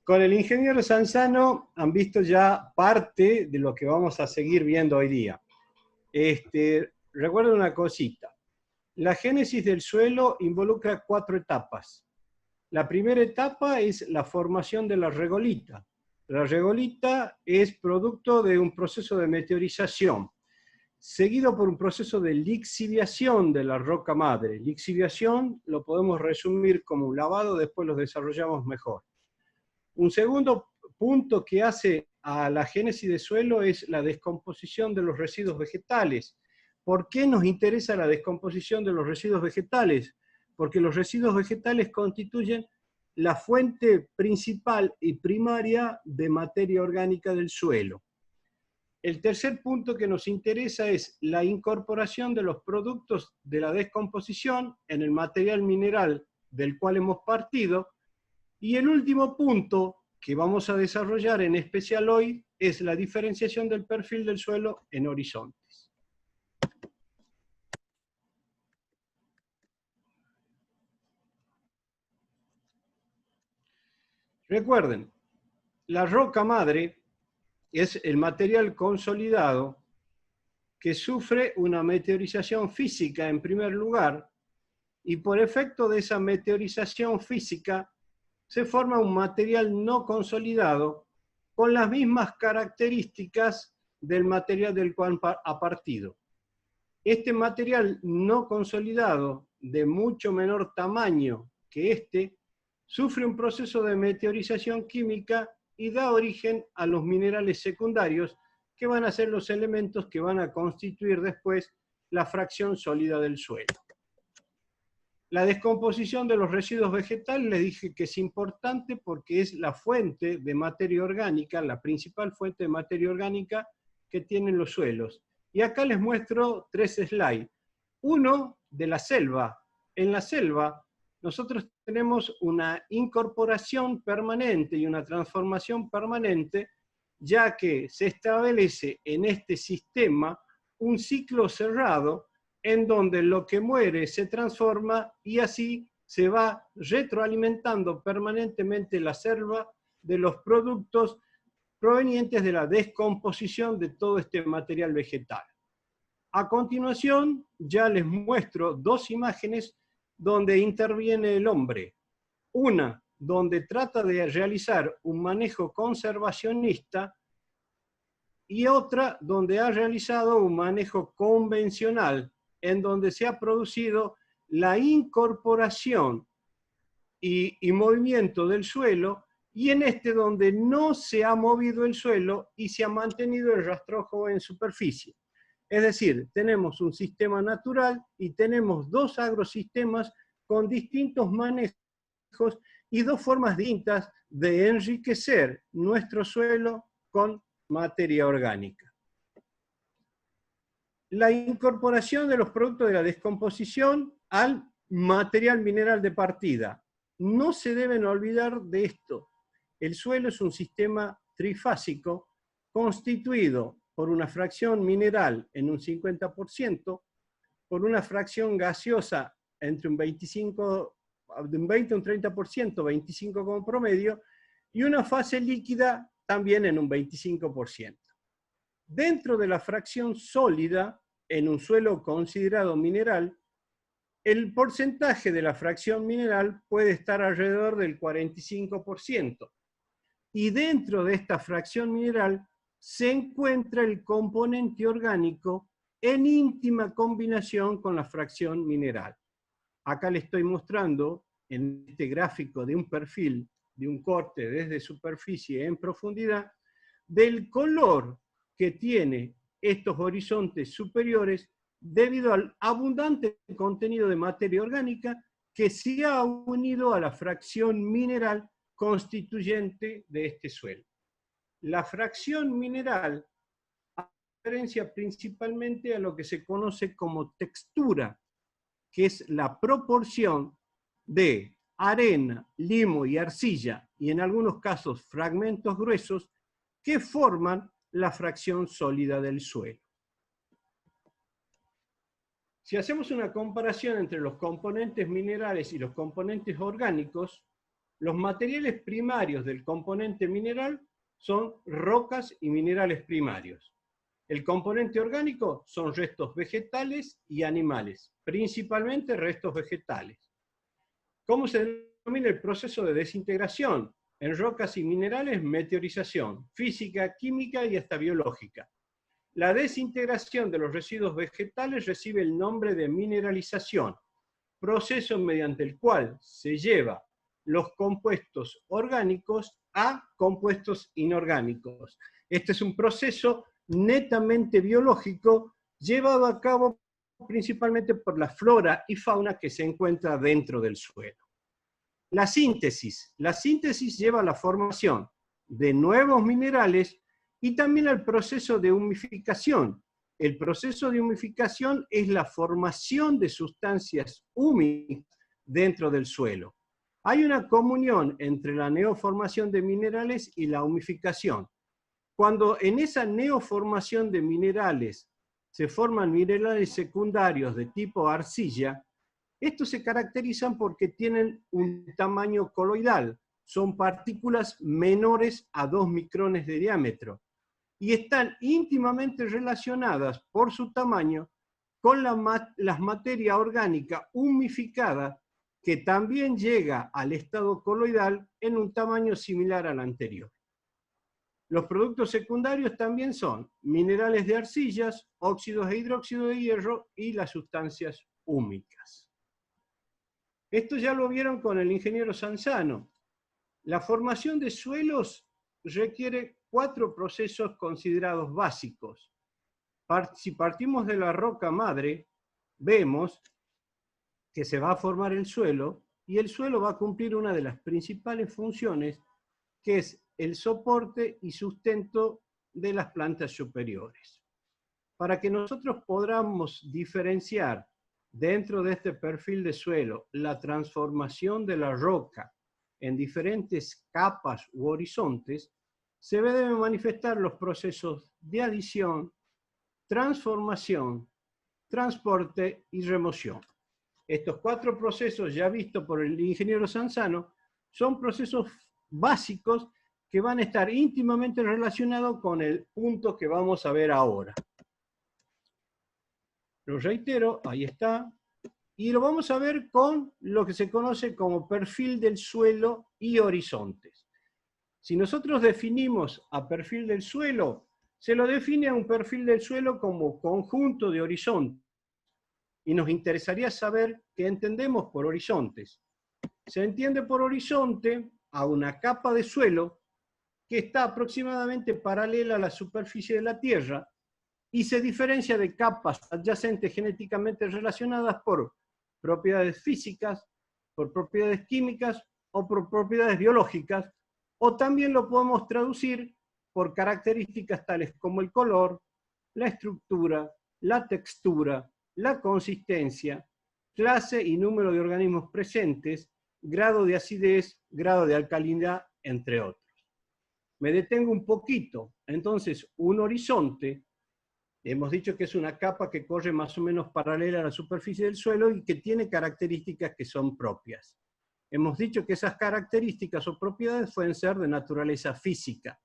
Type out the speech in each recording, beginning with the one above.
Con el ingeniero Sanzano han visto ya parte de lo que vamos a seguir viendo hoy día. Recuerden una cosita. La génesis del suelo involucra 4 etapas. La primera etapa es la formación de la regolita. La regolita es producto de un proceso de meteorización, seguido por un proceso de lixiviación de la roca madre. Lixiviación lo podemos resumir como un lavado, después lo desarrollamos mejor. Un segundo punto que hace a la génesis de suelo es la descomposición de los residuos vegetales. ¿Por qué nos interesa la descomposición de los residuos vegetales? Porque los residuos vegetales constituyen la fuente principal y primaria de materia orgánica del suelo. El tercer punto que nos interesa es la incorporación de los productos de la descomposición en el material mineral del cual hemos partido. Y el último punto que vamos a desarrollar en especial hoy es la diferenciación del perfil del suelo en horizontes. Recuerden, la roca madre es el material consolidado que sufre una meteorización física en primer lugar, y por efecto de esa meteorización física se forma un material no consolidado con las mismas características del material del cual ha partido. Este material no consolidado, de mucho menor tamaño que este, sufre un proceso de meteorización química y da origen a los minerales secundarios, que van a ser los elementos que van a constituir después la fracción sólida del suelo. La descomposición de los residuos vegetales, les dije que es importante porque es la fuente de materia orgánica, la principal fuente de materia orgánica que tienen los suelos. Y acá les muestro 3 slides. Uno de la selva. En la selva nosotros tenemos una incorporación permanente y una transformación permanente, ya que se establece en este sistema un ciclo cerrado en donde lo que muere se transforma y así se va retroalimentando permanentemente la selva de los productos provenientes de la descomposición de todo este material vegetal. A continuación, ya les muestro 2 imágenes donde interviene el hombre. Una, donde trata de realizar un manejo conservacionista, y otra, donde ha realizado un manejo convencional, en donde se ha producido la incorporación y movimiento del suelo, y en este donde no se ha movido el suelo y se ha mantenido el rastrojo en superficie. Es decir, tenemos un sistema natural y tenemos 2 agrosistemas con distintos manejos y 2 formas distintas de enriquecer nuestro suelo con materia orgánica. La incorporación de los productos de la descomposición al material mineral de partida. No se deben olvidar de esto. El suelo es un sistema trifásico constituido por una fracción mineral en un 50%, por una fracción gaseosa entre un 20 y un 30%, 25% como promedio, y una fase líquida también en un 25%. Dentro de la fracción sólida, en un suelo considerado mineral, el porcentaje de la fracción mineral puede estar alrededor del 45%. Y dentro de esta fracción mineral se encuentra el componente orgánico en íntima combinación con la fracción mineral. Acá le estoy mostrando en este gráfico de un perfil, de un corte desde superficie en profundidad, del color que tiene estos horizontes superiores debido al abundante contenido de materia orgánica que se ha unido a la fracción mineral constituyente de este suelo. La fracción mineral hace referencia principalmente a lo que se conoce como textura, que es la proporción de arena, limo y arcilla, y en algunos casos fragmentos gruesos, que forman la fracción sólida del suelo. Si hacemos una comparación entre los componentes minerales y los componentes orgánicos, Los materiales primarios del componente mineral son rocas y minerales primarios. El componente orgánico son restos vegetales y animales, principalmente restos vegetales. ¿Cómo se denomina el proceso de desintegración? En rocas y minerales, meteorización, física, química y hasta biológica. La desintegración de los residuos vegetales recibe el nombre de mineralización, proceso mediante el cual se lleva los compuestos orgánicos a compuestos inorgánicos. Este es un proceso netamente biológico llevado a cabo principalmente por la flora y fauna que se encuentra dentro del suelo. La síntesis lleva a la formación de nuevos minerales y también al proceso de humificación. El proceso de humificación es la formación de sustancias húmicas dentro del suelo. Hay una comunión entre la neoformación de minerales y la humificación. Cuando en esa neoformación de minerales se forman minerales secundarios de tipo arcilla, estos se caracterizan porque tienen un tamaño coloidal, son partículas menores a 2 micrones de diámetro y están íntimamente relacionadas por su tamaño con las materia orgánica humificada que también llega al estado coloidal en un tamaño similar al anterior. Los productos secundarios también son minerales de arcillas, óxidos e hidróxido de hierro y las sustancias húmicas. Esto ya lo vieron con el ingeniero Sanzano. La formación de suelos requiere 4 procesos considerados básicos. Si partimos de la roca madre, vemos que se va a formar el suelo y el suelo va a cumplir una de las principales funciones, que es el soporte y sustento de las plantas superiores. Para que nosotros podamos diferenciar dentro de este perfil de suelo la transformación de la roca en diferentes capas u horizontes, se deben manifestar los procesos de adición, transformación, transporte y remoción. Estos 4 procesos, ya vistos por el ingeniero Sanzano, son procesos básicos que van a estar íntimamente relacionados con el punto que vamos a ver ahora. Lo reitero, ahí está. Y lo vamos a ver con lo que se conoce como perfil del suelo y horizontes. Si nosotros definimos a perfil del suelo, se lo define a un perfil del suelo como conjunto de horizontes. Y nos interesaría saber qué entendemos por horizontes. Se entiende por horizonte a una capa de suelo que está aproximadamente paralela a la superficie de la Tierra y se diferencia de capas adyacentes genéticamente relacionadas por propiedades físicas, por propiedades químicas o por propiedades biológicas, o también lo podemos traducir por características tales como el color, la estructura, la textura, la consistencia, clase y número de organismos presentes, grado de acidez, grado de alcalinidad, entre otros. Me detengo un poquito. Entonces, un horizonte, hemos dicho que es una capa que corre más o menos paralela a la superficie del suelo y que tiene características que son propias. Hemos dicho que esas características o propiedades pueden ser de naturaleza física.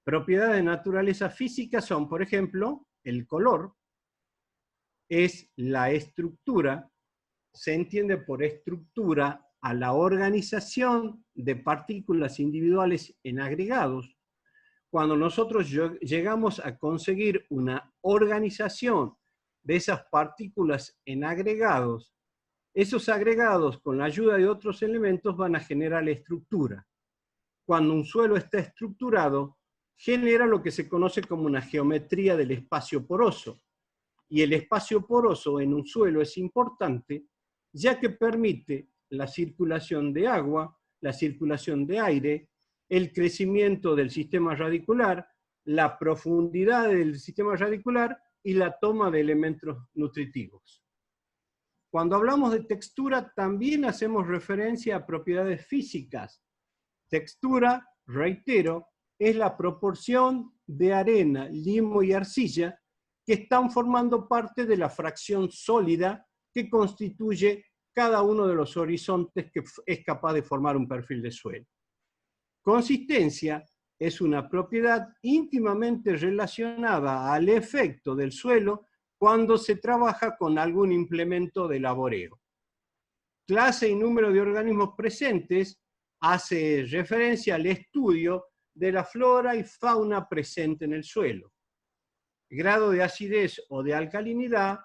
Propiedades de naturaleza física son, por ejemplo, el color, es la estructura, se entiende por estructura a la organización de partículas individuales en agregados. Cuando nosotros llegamos a conseguir una organización de esas partículas en agregados, esos agregados con la ayuda de otros elementos van a generar la estructura. Cuando un suelo está estructurado, genera lo que se conoce como una geometría del espacio poroso. Y el espacio poroso en un suelo es importante, ya que permite la circulación de agua, la circulación de aire, el crecimiento del sistema radicular, la profundidad del sistema radicular y la toma de elementos nutritivos. Cuando hablamos de textura, también hacemos referencia a propiedades físicas. Textura, reitero, es la proporción de arena, limo y arcilla que están formando parte de la fracción sólida que constituye cada uno de los horizontes que es capaz de formar un perfil de suelo. Consistencia es una propiedad íntimamente relacionada al efecto del suelo cuando se trabaja con algún implemento de laboreo. Clase y número de organismos presentes hace referencia al estudio de la flora y fauna presente en el suelo. Grado de acidez o de alcalinidad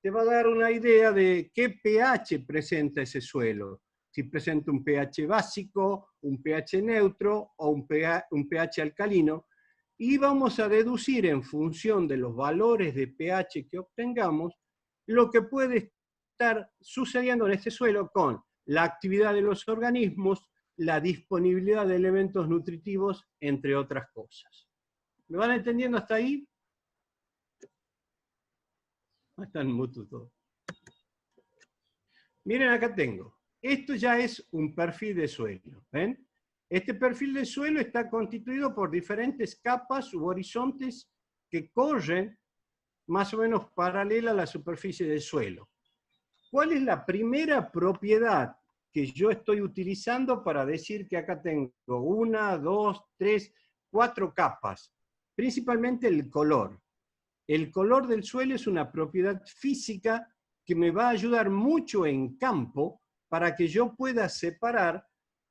te va a dar una idea de qué pH presenta ese suelo. Si presenta un pH básico, un pH neutro o un pH alcalino. Y vamos a deducir en función de los valores de pH que obtengamos lo que puede estar sucediendo en este suelo con la actividad de los organismos, la disponibilidad de elementos nutritivos, entre otras cosas. ¿Me van entendiendo hasta ahí? Están mutuos todos. Miren, acá tengo. Esto ya es un perfil de suelo. ¿Ven? Este perfil de suelo está constituido por diferentes capas u horizontes que corren más o menos paralela a la superficie del suelo. ¿Cuál es la primera propiedad que yo estoy utilizando para decir que acá tengo 1, 2, 3, 4 capas? Principalmente el color. El color del suelo es una propiedad física que me va a ayudar mucho en campo para que yo pueda separar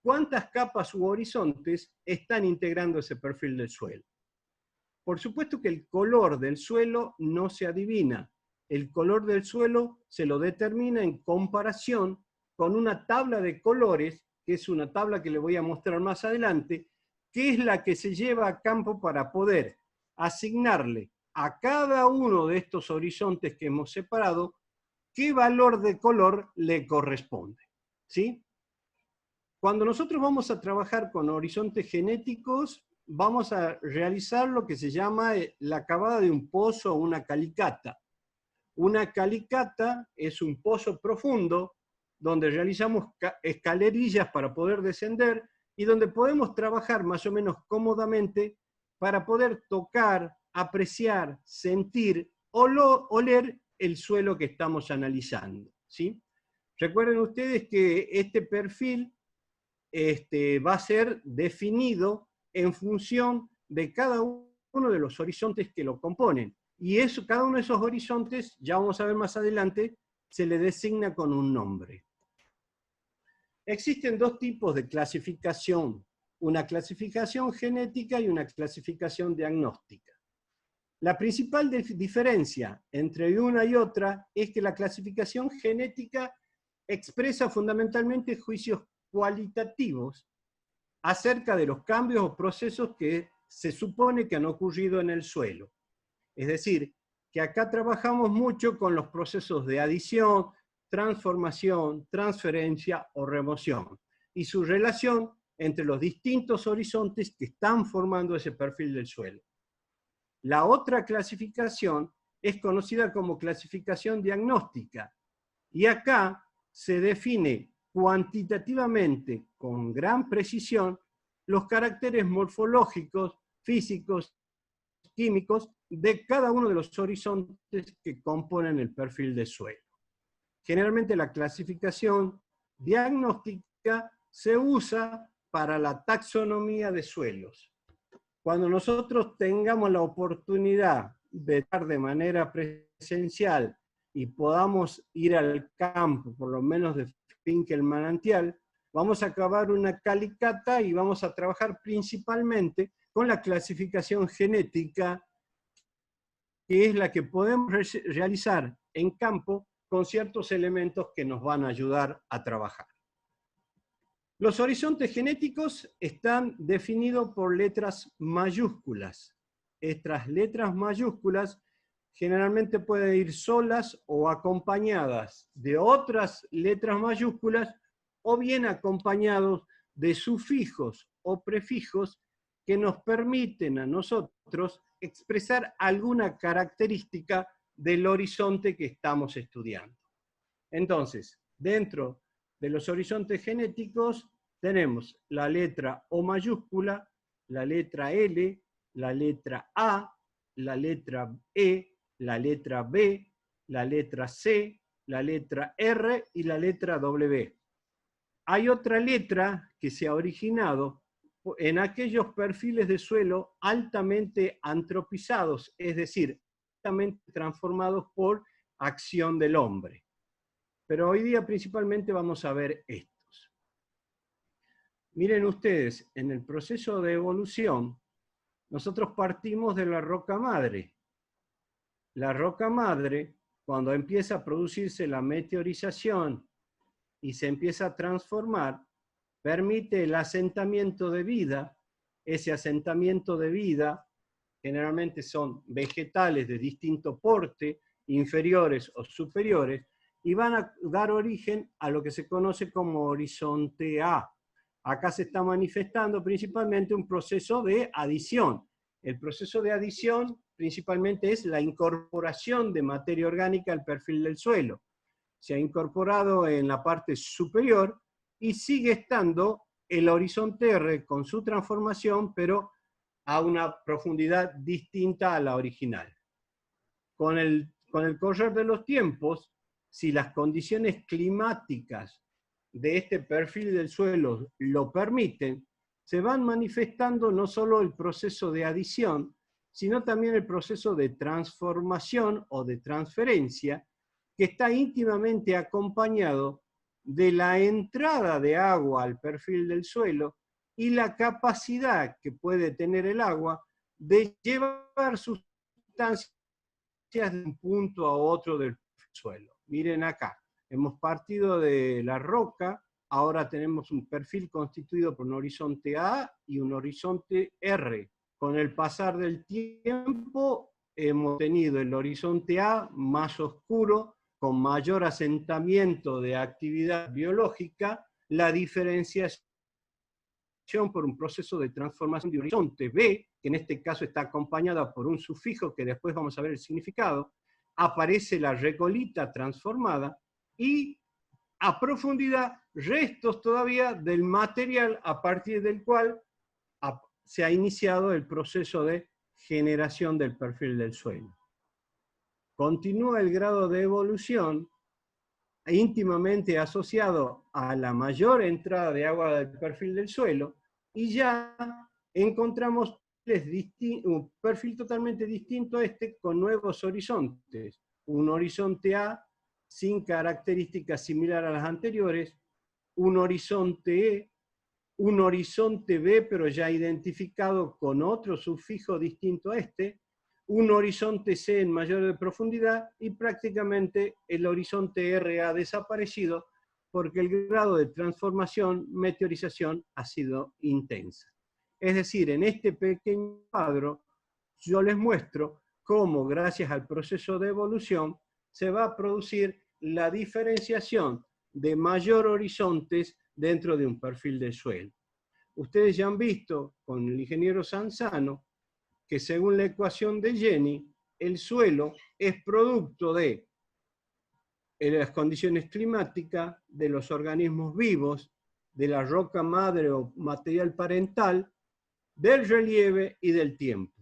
cuántas capas u horizontes están integrando ese perfil del suelo. Por supuesto que el color del suelo no se adivina. El color del suelo se lo determina en comparación con una tabla de colores, que es una tabla que le voy a mostrar más adelante, que es la que se lleva a campo para poder asignarle a cada uno de estos horizontes que hemos separado qué valor de color le corresponde. ¿Sí? Cuando nosotros vamos a trabajar con horizontes genéticos, vamos a realizar lo que se llama la cavada de un pozo o una calicata. Una calicata es un pozo profundo donde realizamos escalerillas para poder descender y donde podemos trabajar más o menos cómodamente para poder tocar, apreciar, sentir, oler el suelo que estamos analizando. ¿Sí? Recuerden ustedes que este perfil va a ser definido en función de cada uno de los horizontes que lo componen. Y eso, cada uno de esos horizontes, ya vamos a ver más adelante, se le designa con un nombre. Existen dos tipos de clasificación, una clasificación genética y una clasificación diagnóstica. La principal diferencia entre una y otra es que la clasificación genética expresa fundamentalmente juicios cualitativos acerca de los cambios o procesos que se supone que han ocurrido en el suelo. Es decir, que acá trabajamos mucho con los procesos de adición, transformación, transferencia o remoción, y su relación entre los distintos horizontes que están formando ese perfil del suelo. La otra clasificación es conocida como clasificación diagnóstica, y acá se define cuantitativamente, con gran precisión, los caracteres morfológicos, físicos, químicos de cada uno de los horizontes que componen el perfil de suelo. Generalmente la clasificación diagnóstica se usa para la taxonomía de suelos. Cuando nosotros tengamos la oportunidad de estar de manera presencial y podamos ir al campo, por lo menos de finca el manantial, vamos a cavar una calicata y vamos a trabajar principalmente con la clasificación genética, que es la que podemos realizar en campo con ciertos elementos que nos van a ayudar a trabajar. Los horizontes genéticos están definidos por letras mayúsculas. Estas letras mayúsculas generalmente pueden ir solas o acompañadas de otras letras mayúsculas o bien acompañados de sufijos o prefijos que nos permiten a nosotros expresar alguna característica del horizonte que estamos estudiando. Entonces, dentro de los horizontes genéticos tenemos la letra O mayúscula, la letra L, la letra A, la letra E, la letra B, la letra C, la letra R y la letra W. Hay otra letra que se ha originado en aquellos perfiles de suelo altamente antropizados, es decir, altamente transformados por acción del hombre. Pero hoy día principalmente vamos a ver estos. Miren ustedes, en el proceso de evolución, nosotros partimos de la roca madre. La roca madre, cuando empieza a producirse la meteorización y se empieza a transformar, permite el asentamiento de vida. Ese asentamiento de vida generalmente son vegetales de distinto porte, inferiores o superiores, y van a dar origen a lo que se conoce como horizonte A. Acá se está manifestando principalmente un proceso de adición. El proceso de adición principalmente es la incorporación de materia orgánica al perfil del suelo. Se ha incorporado en la parte superior y sigue estando el horizonte R con su transformación, pero a una profundidad distinta a la original. Con el correr de los tiempos, si las condiciones climáticas de este perfil del suelo lo permiten, se van manifestando no solo el proceso de adición, sino también el proceso de transformación o de transferencia, que está íntimamente acompañado de la entrada de agua al perfil del suelo y la capacidad que puede tener el agua de llevar sustancias de un punto a otro del suelo. Miren acá, hemos partido de la roca, ahora tenemos un perfil constituido por un horizonte A y un horizonte R. Con el pasar del tiempo hemos tenido el horizonte A más oscuro, con mayor asentamiento de actividad biológica, la diferenciación por un proceso de transformación de horizonte B, que en este caso está acompañada por un sufijo que después vamos a ver el significado, aparece la regolita transformada y a profundidad restos todavía del material a partir del cual se ha iniciado el proceso de generación del perfil del suelo. Continúa el grado de evolución íntimamente asociado a la mayor entrada de agua del perfil del suelo, y ya encontramos un perfil totalmente distinto a este con nuevos horizontes. Un horizonte A sin características similares a las anteriores, un horizonte E, un horizonte B pero ya identificado con otro sufijo distinto a este, un horizonte C en mayor profundidad y prácticamente el horizonte R ha desaparecido porque el grado de transformación, meteorización ha sido intensa. Es decir, en este pequeño cuadro yo les muestro cómo gracias al proceso de evolución se va a producir la diferenciación de mayor horizontes dentro de un perfil de suelo. Ustedes ya han visto con el ingeniero Sanzano que según la ecuación de Jenny, el suelo es producto de las condiciones climáticas, de los organismos vivos, de la roca madre o material parental, del relieve y del tiempo.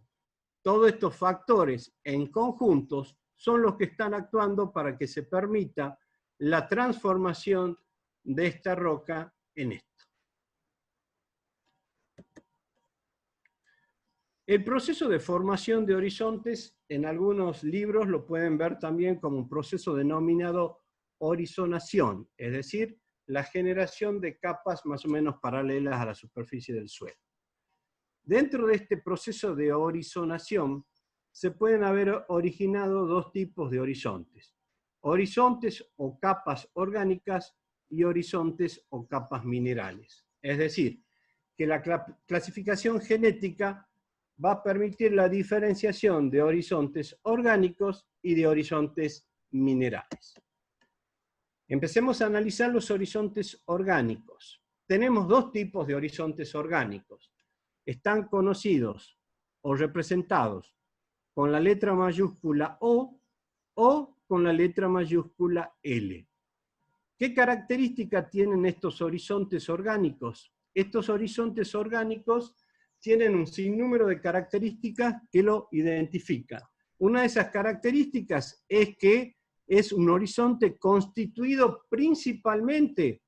Todos estos factores en conjuntos son los que están actuando para que se permita la transformación de esta roca en esto. El proceso de formación de horizontes, en algunos libros lo pueden ver también como un proceso denominado horizonación, es decir, la generación de capas más o menos paralelas a la superficie del suelo. Dentro de este proceso de horizonación se pueden haber originado dos tipos de horizontes. Horizontes o capas orgánicas y horizontes o capas minerales. Es decir, que la clasificación genética va a permitir la diferenciación de horizontes orgánicos y de horizontes minerales. Empecemos a analizar los horizontes orgánicos. Tenemos dos tipos de horizontes orgánicos. Están conocidos o representados con la letra mayúscula O con la letra mayúscula L. ¿Qué características tienen estos horizontes orgánicos? Estos horizontes orgánicos tienen un sinnúmero de características que lo identifican. Una de esas características es que es un horizonte constituido principalmente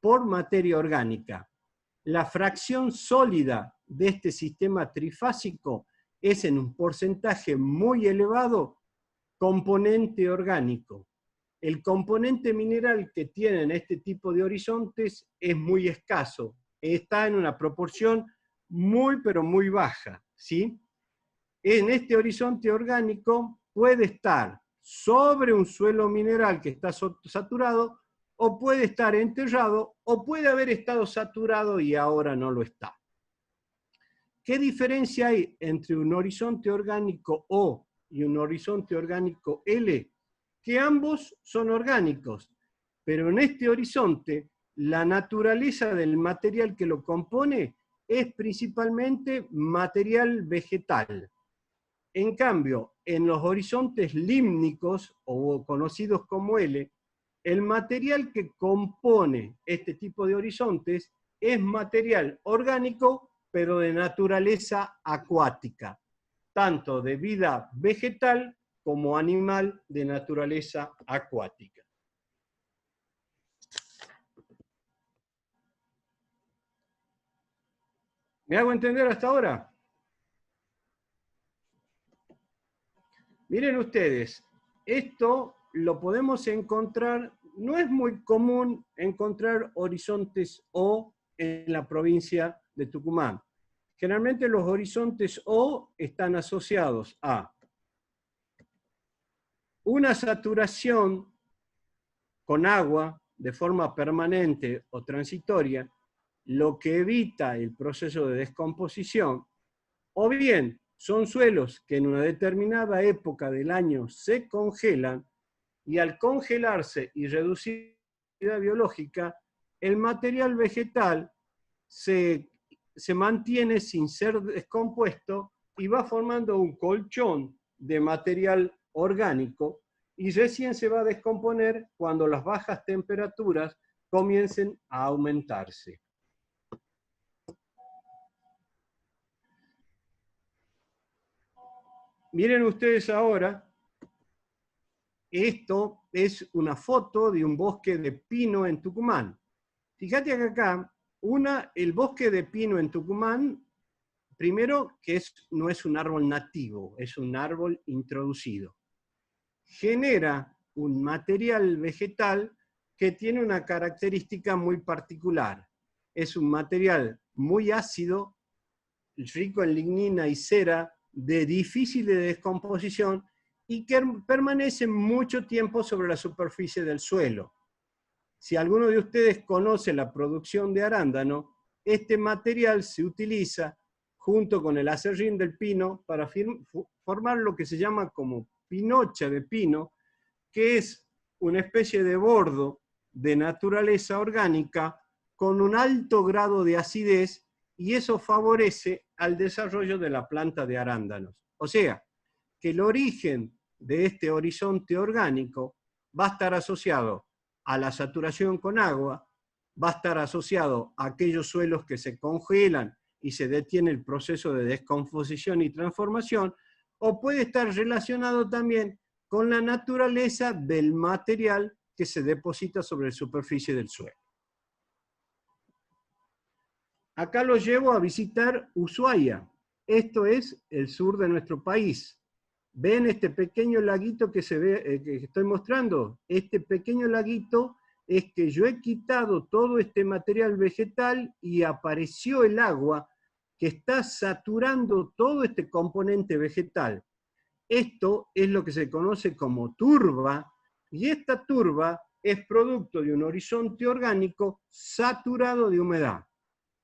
por materia orgánica. La fracción sólida de este sistema trifásico es en un porcentaje muy elevado componente orgánico. El componente mineral que tienen este tipo de horizontes es muy escaso, está en una proporción muy pero muy baja, ¿sí? En este horizonte orgánico puede estar sobre un suelo mineral que está saturado, o puede estar enterrado, o puede haber estado saturado y ahora no lo está. ¿Qué diferencia hay entre un horizonte orgánico O y un horizonte orgánico L? Que ambos son orgánicos, pero en este horizonte la naturaleza del material que lo compone es principalmente material vegetal. En cambio, en los horizontes límnicos, o conocidos como L, el material que compone este tipo de horizontes es material orgánico, pero de naturaleza acuática, tanto de vida vegetal como animal de naturaleza acuática. ¿Me hago entender hasta ahora? Miren ustedes, esto lo podemos encontrar, no es muy común encontrar horizontes O en la provincia de Tucumán. Generalmente los horizontes O están asociados a una saturación con agua de forma permanente o transitoria, lo que evita el proceso de descomposición, o bien son suelos que en una determinada época del año se congelan, y al congelarse y reducir la actividad biológica, el material vegetal se mantiene sin ser descompuesto y va formando un colchón de material orgánico, y recién se va a descomponer cuando las bajas temperaturas comiencen a aumentarse. Miren ustedes ahora, esto es una foto de un bosque de pino en Tucumán. Fíjate que acá, el bosque de pino en Tucumán, primero que no es un árbol nativo, es un árbol introducido. Genera un material vegetal que tiene una característica muy particular. Es un material muy ácido, rico en lignina y cera, de difícil de descomposición y que permanece mucho tiempo sobre la superficie del suelo. Si alguno de ustedes conoce la producción de arándano, este material se utiliza junto con el aserrín del pino para formar lo que se llama como pinocha de pino, que es una especie de bordo de naturaleza orgánica con un alto grado de acidez, y eso favorece al desarrollo de la planta de arándanos. O sea, que el origen de este horizonte orgánico va a estar asociado a la saturación con agua, va a estar asociado a aquellos suelos que se congelan y se detiene el proceso de descomposición y transformación, o puede estar relacionado también con la naturaleza del material que se deposita sobre la superficie del suelo. Acá los llevo a visitar Ushuaia. Esto es el sur de nuestro país. ¿Ven este pequeño laguito que se ve, que estoy mostrando? Este pequeño laguito es que yo he quitado todo este material vegetal y apareció el agua que está saturando todo este componente vegetal. Esto es lo que se conoce como turba, y esta turba es producto de un horizonte orgánico saturado de humedad.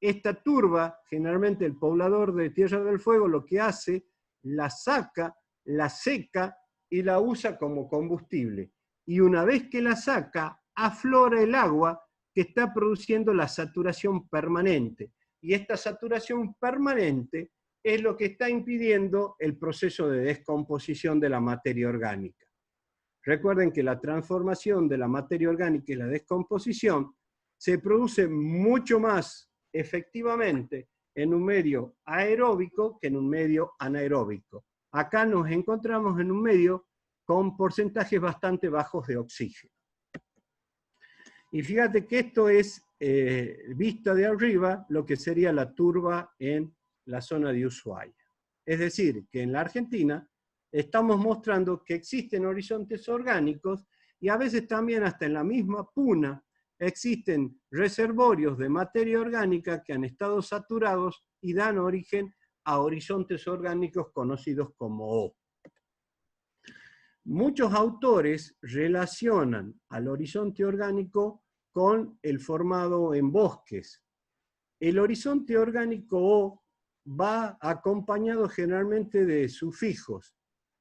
Esta turba, generalmente el poblador de Tierra del Fuego lo que hace, la saca, la seca y la usa como combustible. Y una vez que la saca, aflora el agua que está produciendo la saturación permanente. Y esta saturación permanente es lo que está impidiendo el proceso de descomposición de la materia orgánica. Recuerden que la transformación de la materia orgánica y la descomposición se produce mucho más efectivamente en un medio aeróbico que en un medio anaeróbico. Acá nos encontramos en un medio con porcentajes bastante bajos de oxígeno. Y fíjate que esto es, vista de arriba, lo que sería la turba en la zona de Ushuaia. Es decir, que en la Argentina estamos mostrando que existen horizontes orgánicos y a veces también hasta en la misma puna existen reservorios de materia orgánica que han estado saturados y dan origen a horizontes orgánicos conocidos como O. Muchos autores relacionan al horizonte orgánico con el formado en bosques. El horizonte orgánico O va acompañado generalmente de sufijos.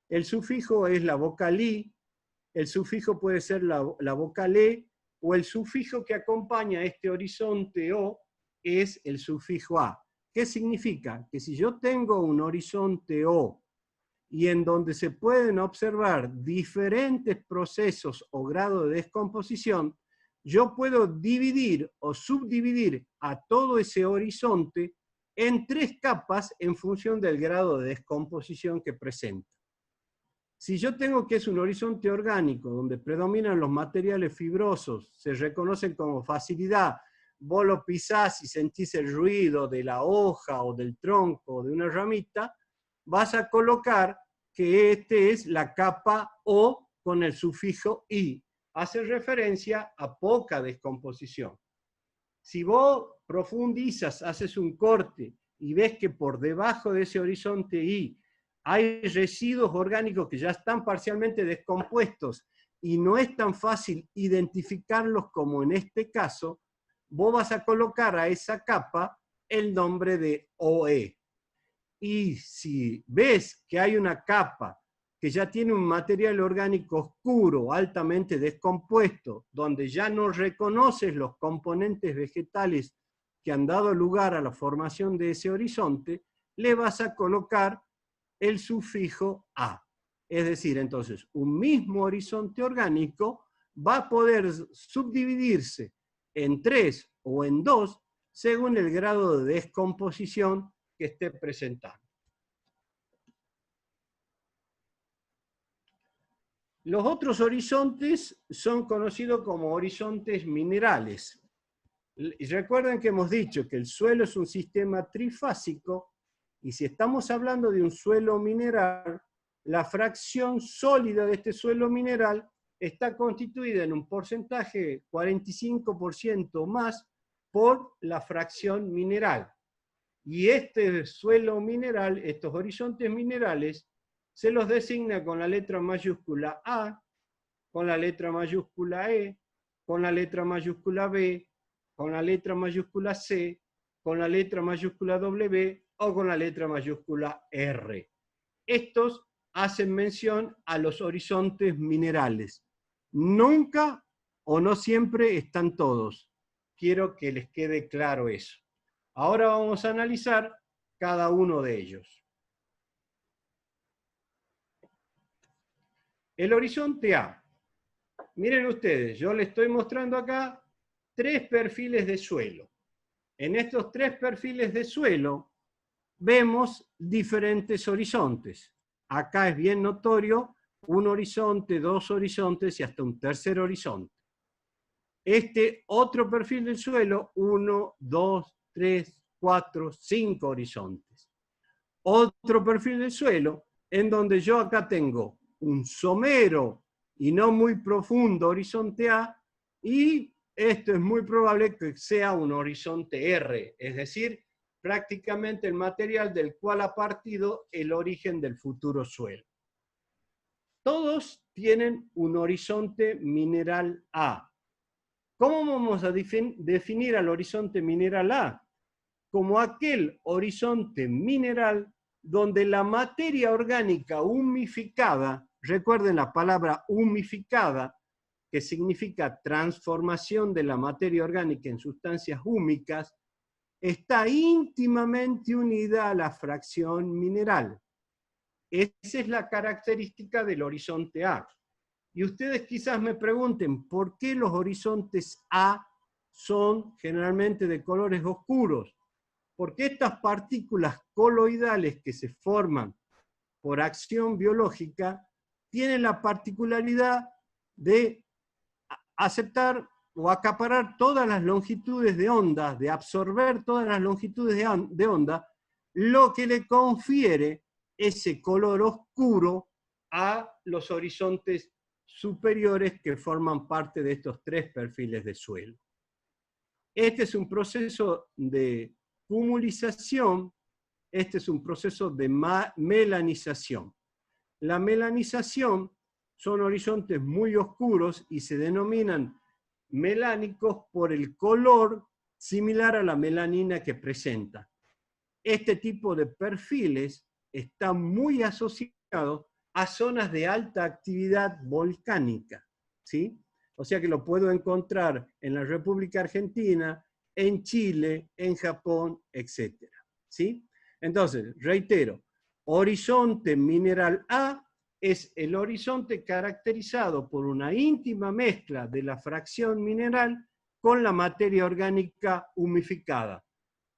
El sufijo es la vocal I, el sufijo puede ser la vocal E, o el sufijo que acompaña este horizonte O es el sufijo A. ¿Qué significa? Que si yo tengo un horizonte O y en donde se pueden observar diferentes procesos o grados de descomposición, yo puedo dividir o subdividir a todo ese horizonte en 3 capas en función del grado de descomposición que presenta. Si yo tengo que es un horizonte orgánico donde predominan los materiales fibrosos, se reconocen como facilidad, vos lo pisás y sentís el ruido de la hoja o del tronco o de una ramita, vas a colocar que este es la capa O con el sufijo I. Hace referencia a poca descomposición. Si vos profundizas, haces un corte y ves que por debajo de ese horizonte I hay residuos orgánicos que ya están parcialmente descompuestos y no es tan fácil identificarlos como en este caso, vos vas a colocar a esa capa el nombre de OE. Y si ves que hay una capa que ya tiene un material orgánico oscuro, altamente descompuesto, donde ya no reconoces los componentes vegetales que han dado lugar a la formación de ese horizonte, le vas a colocar el sufijo A. Es decir, entonces, un mismo horizonte orgánico va a poder subdividirse en 3 o en 2 según el grado de descomposición que esté presentando. Los otros horizontes son conocidos como horizontes minerales. Y recuerden que hemos dicho que el suelo es un sistema trifásico y si estamos hablando de un suelo mineral, la fracción sólida de este suelo mineral está constituida en un porcentaje 45% más por la fracción mineral. Y este suelo mineral, estos horizontes minerales, se los designa con la letra mayúscula A, con la letra mayúscula E, con la letra mayúscula B, con la letra mayúscula C, con la letra mayúscula W o con la letra mayúscula R. Estos hacen mención a los horizontes minerales. Nunca o no siempre están todos. Quiero que les quede claro eso. Ahora vamos a analizar cada uno de ellos. El horizonte A. Miren ustedes, yo les estoy mostrando acá 3 perfiles de suelo. En estos 3 perfiles de suelo vemos diferentes horizontes. Acá es bien notorio un horizonte, 2 horizontes y hasta un tercer horizonte. Este otro perfil del suelo, 1, 2, 3, 4, 5 horizontes. Otro perfil del suelo, en donde yo acá tengo un somero y no muy profundo horizonte A, y esto es muy probable que sea un horizonte R, es decir, prácticamente el material del cual ha partido el origen del futuro suelo. Todos tienen un horizonte mineral A. ¿Cómo vamos a definir al horizonte mineral A? Como aquel horizonte mineral donde la materia orgánica humificada, recuerden la palabra humificada, que significa transformación de la materia orgánica en sustancias húmicas, está íntimamente unida a la fracción mineral. Esa es la característica del horizonte A. Y ustedes quizás me pregunten, ¿por qué los horizontes A son generalmente de colores oscuros? Porque estas partículas coloidales que se forman por acción biológica tiene la particularidad de aceptar o acaparar todas las longitudes de onda, de absorber todas las longitudes de onda, lo que le confiere ese color oscuro a los horizontes superiores que forman parte de estos tres perfiles de suelo. Este es un proceso de cumulización, este es un proceso de melanización. La melanización son horizontes muy oscuros y se denominan melánicos por el color similar a la melanina que presenta. Este tipo de perfiles está muy asociado a zonas de alta actividad volcánica, ¿sí? O sea que lo puedo encontrar en la República Argentina, en Chile, en Japón, etc. ¿Sí? Entonces, reitero, horizonte mineral A es el horizonte caracterizado por una íntima mezcla de la fracción mineral con la materia orgánica humificada.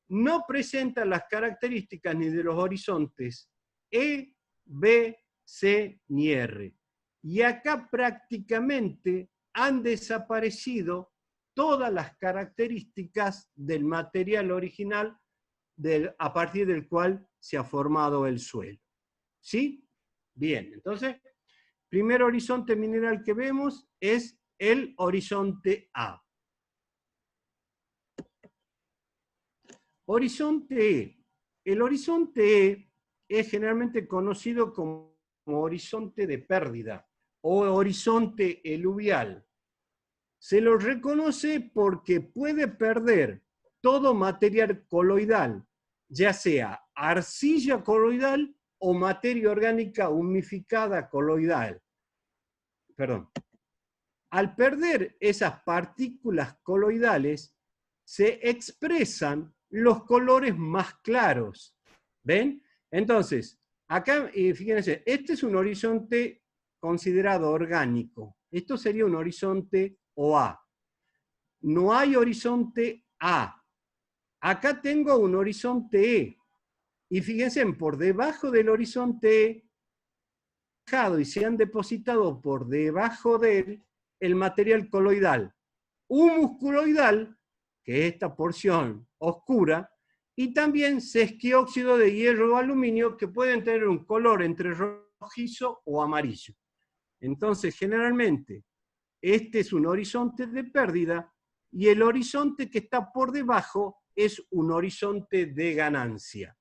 No presenta las características ni de los horizontes E, B, C ni R. Y acá prácticamente han desaparecido todas las características del material original a partir del cual se ha formado el suelo. ¿Sí? Bien, entonces, primer horizonte mineral que vemos es el horizonte A. Horizonte E. El horizonte E es generalmente conocido como horizonte de pérdida o horizonte eluvial. Se lo reconoce porque puede perder todo material coloidal, ya sea arcilla coloidal o materia orgánica humificada coloidal. Perdón. Al perder esas partículas coloidales, se expresan los colores más claros. ¿Ven? Entonces, acá, fíjense, este es un horizonte considerado orgánico. Esto sería un horizonte OA. No hay horizonte A. Acá tengo un horizonte E. Y fíjense, por debajo del horizonte E, y se han depositado por debajo de él el material coloidal. Humus coloidal, que es esta porción oscura, y también sesquióxido de hierro o aluminio, que pueden tener un color entre rojizo o amarillo. Entonces, generalmente, este es un horizonte de pérdida, y el horizonte que está por debajo es un horizonte de ganancia.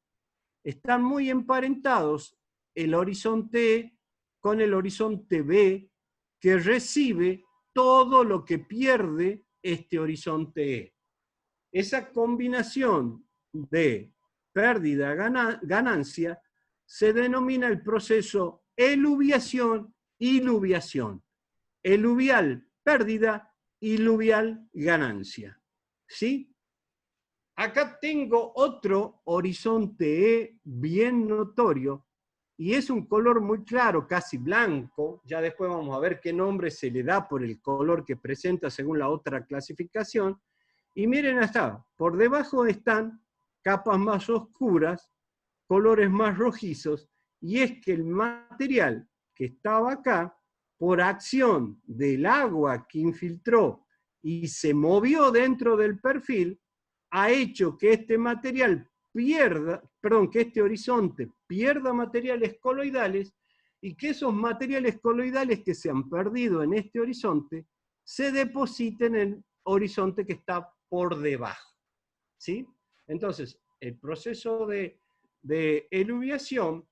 Están muy emparentados el horizonte E con el horizonte B, que recibe todo lo que pierde este horizonte E. Esa combinación de pérdida-ganancia se denomina el proceso eluviación-iluviación. Eluvial, pérdida, iluvial, ganancia. ¿Sí? Acá tengo otro horizonte E bien notorio, y es un color muy claro, casi blanco. Ya después vamos a ver qué nombre se le da por el color que presenta según la otra clasificación. Y miren hasta, por debajo están capas más oscuras, colores más rojizos, y es que el material que estaba acá, por acción del agua que infiltró y se movió dentro del perfil, ha hecho que este material que este horizonte pierda materiales coloidales, y que esos materiales coloidales que se han perdido en este horizonte se depositen en el horizonte que está por debajo. ¿Sí? Entonces, el proceso de eluviación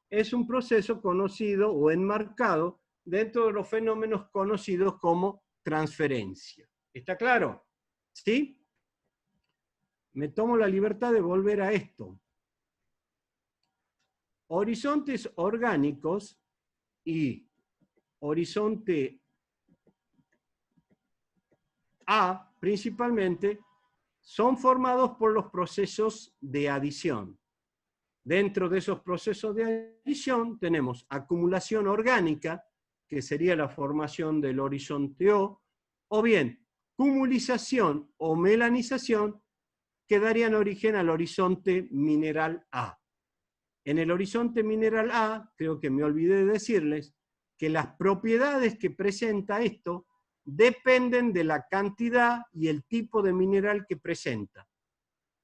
es un proceso conocido o enmarcado dentro de los fenómenos conocidos como transferencia. ¿Está claro? ¿Sí? Me tomo la libertad de volver a esto. Horizontes orgánicos y horizonte A, principalmente, son formados por los procesos de adición. Dentro de esos procesos de adición tenemos acumulación orgánica, que sería la formación del horizonte o bien cumulización o melanización, que darían origen al horizonte mineral A. En el horizonte mineral A, creo que me olvidé de decirles, que las propiedades que presenta esto dependen de la cantidad y el tipo de mineral que presenta.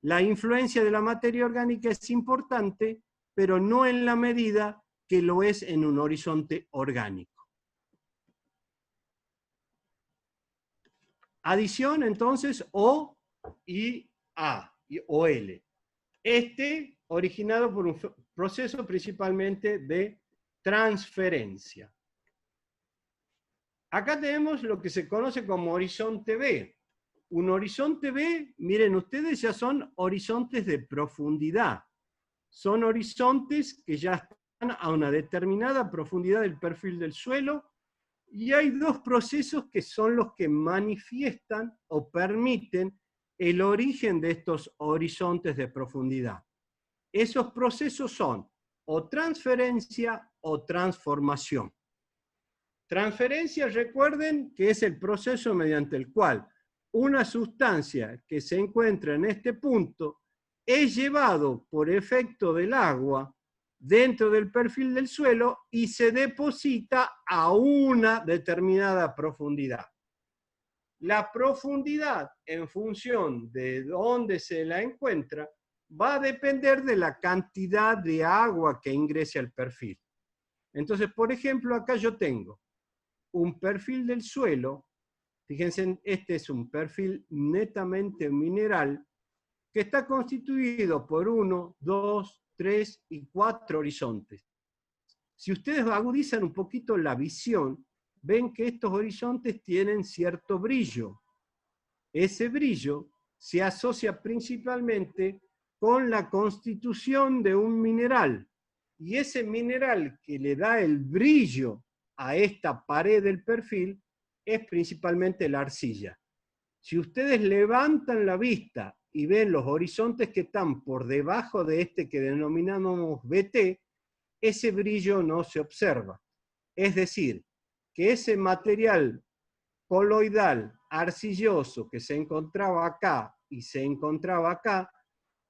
La influencia de la materia orgánica es importante, pero no en la medida que lo es en un horizonte orgánico. Adición, entonces, O y A, o L. Originado por un proceso principalmente de transferencia. Acá tenemos lo que se conoce como horizonte B. Un horizonte B, miren ustedes, ya son horizontes de profundidad. Son horizontes que ya están a una determinada profundidad del perfil del suelo, y hay dos procesos que son los que manifiestan o permiten el origen de estos horizontes de profundidad. Esos procesos son o transferencia o transformación. Transferencia, recuerden que es el proceso mediante el cual una sustancia que se encuentra en este punto es llevado por efecto del agua dentro del perfil del suelo y se deposita a una determinada profundidad. La profundidad, en función de dónde se la encuentra, va a depender de la cantidad de agua que ingrese al perfil. Entonces, por ejemplo, acá yo tengo un perfil del suelo. Fíjense, este es un perfil netamente mineral que está constituido por 1, 2, 3 y 4 horizontes. Si ustedes agudizan un poquito la visión, ven que estos horizontes tienen cierto brillo. Ese brillo se asocia principalmente con la constitución de un mineral. Y ese mineral que le da el brillo a esta pared del perfil es principalmente la arcilla. Si ustedes levantan la vista y ven los horizontes que están por debajo de este que denominamos BT, ese brillo no se observa. Es decir, que ese material coloidal arcilloso que se encontraba acá y se encontraba acá,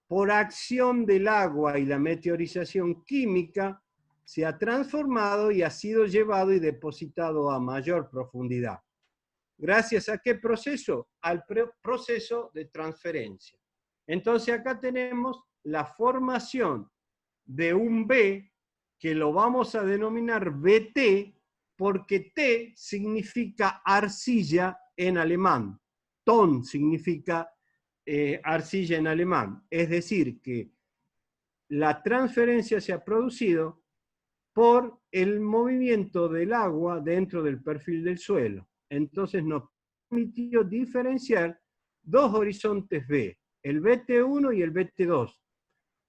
por acción del agua y la meteorización química, se ha transformado y ha sido llevado y depositado a mayor profundidad. ¿Gracias a qué proceso? Al proceso de transferencia. Entonces acá tenemos la formación de un B que lo vamos a denominar BT porque T significa arcilla en alemán. Ton significa arcilla en alemán. Es decir, que la transferencia se ha producido por el movimiento del agua dentro del perfil del suelo. Entonces nos permitió diferenciar dos horizontes B, el BT1 y el BT2.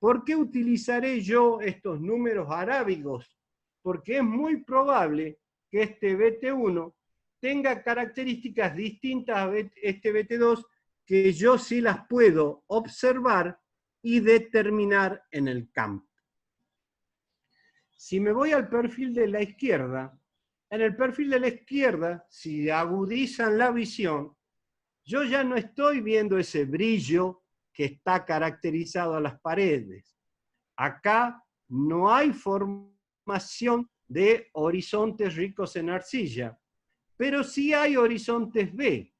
¿Por qué utilizaré yo estos números arábigos? Porque es muy probable que este BT1 tenga características distintas a este BT2 que yo sí las puedo observar y determinar en el campo. Si me voy al perfil de la izquierda, en el perfil de la izquierda, si agudizan la visión, yo ya no estoy viendo ese brillo que está caracterizado a las paredes. Acá no hay formación de horizontes ricos en arcilla, pero sí hay horizontes B.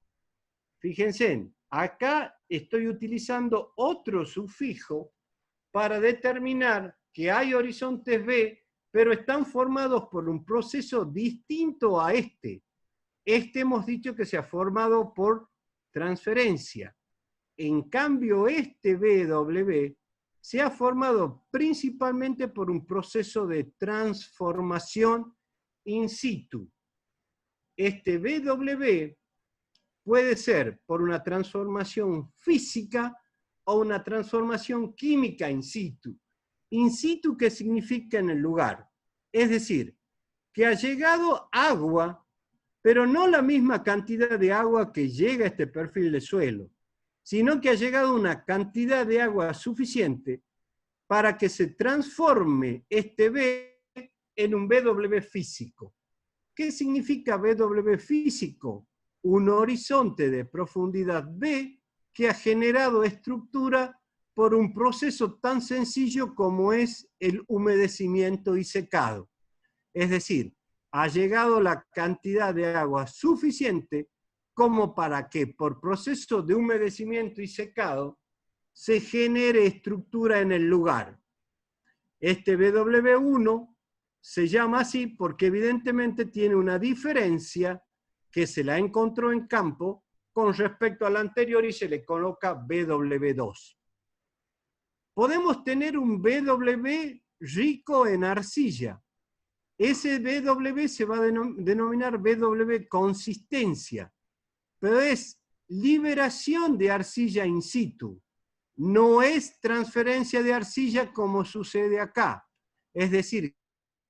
Fíjense, acá estoy utilizando otro sufijo para determinar que hay horizontes B, pero están formados por un proceso distinto a este. Este hemos dicho que se ha formado por transferencia. En cambio, este BW se ha formado principalmente por un proceso de transformación in situ. Este BW puede ser por una transformación física o una transformación química in situ. In situ, ¿qué significa en el lugar? Es decir, que ha llegado agua, pero no la misma cantidad de agua que llega a este perfil de suelo, sino que ha llegado una cantidad de agua suficiente para que se transforme este B en un BW físico. ¿Qué significa BW físico? Un horizonte de profundidad B que ha generado estructura por un proceso tan sencillo como es el humedecimiento y secado. Es decir, ha llegado la cantidad de agua suficiente como para que por proceso de humedecimiento y secado se genere estructura en el lugar. Este BW1 se llama así porque evidentemente tiene una diferencia que se la encontró en campo con respecto al anterior y se le coloca BW2. Podemos tener un BW rico en arcilla. Ese BW se va a denominar BW consistencia, pero es liberación de arcilla in situ. No es transferencia de arcilla como sucede acá. Es decir,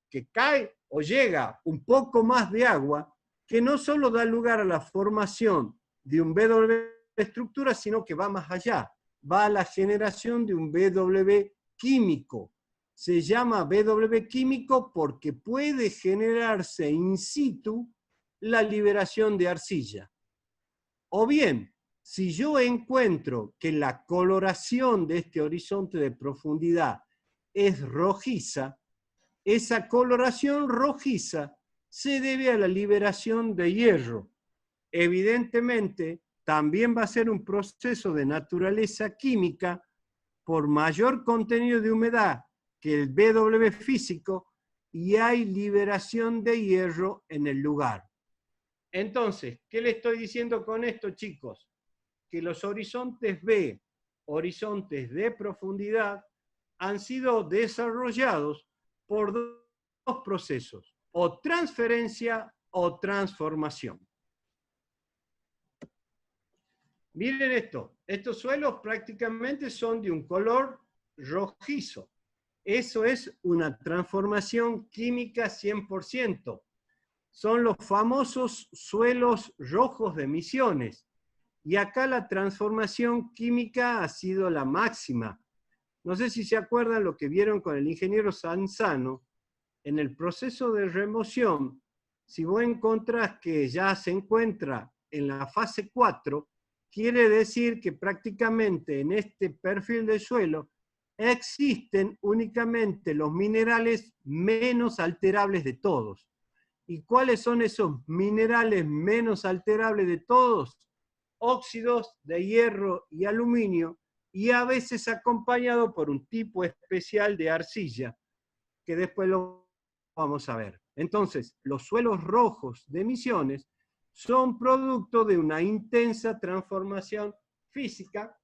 que cae o llega un poco más de agua que no solo da lugar a la formación de un BW estructura, sino que va más allá. Va a la generación de un BW químico. Se llama BW químico porque puede generarse in situ la liberación de arcilla. O bien, si yo encuentro que la coloración de este horizonte de profundidad es rojiza, esa coloración rojiza se debe a la liberación de hierro. Evidentemente, también va a ser un proceso de naturaleza química por mayor contenido de humedad que el BW físico y hay liberación de hierro en el lugar. Entonces, ¿qué le estoy diciendo con esto, chicos? Que los horizontes B, horizontes de profundidad, han sido desarrollados por dos procesos, o transferencia o transformación. Miren esto, estos suelos prácticamente son de un color rojizo. Eso es una transformación química 100%. Son los famosos suelos rojos de Misiones. Y acá la transformación química ha sido la máxima. No sé si se acuerdan lo que vieron con el ingeniero Sanzano. En el proceso de remoción, si vos encontrás que ya se encuentra en la fase 4, quiere decir que prácticamente en este perfil de suelo existen únicamente los minerales menos alterables de todos. ¿Y cuáles son esos minerales menos alterables de todos? Óxidos de hierro y aluminio, y a veces acompañado por un tipo especial de arcilla, que después lo vamos a ver. Entonces, los suelos rojos de Misiones son producto de una intensa transformación física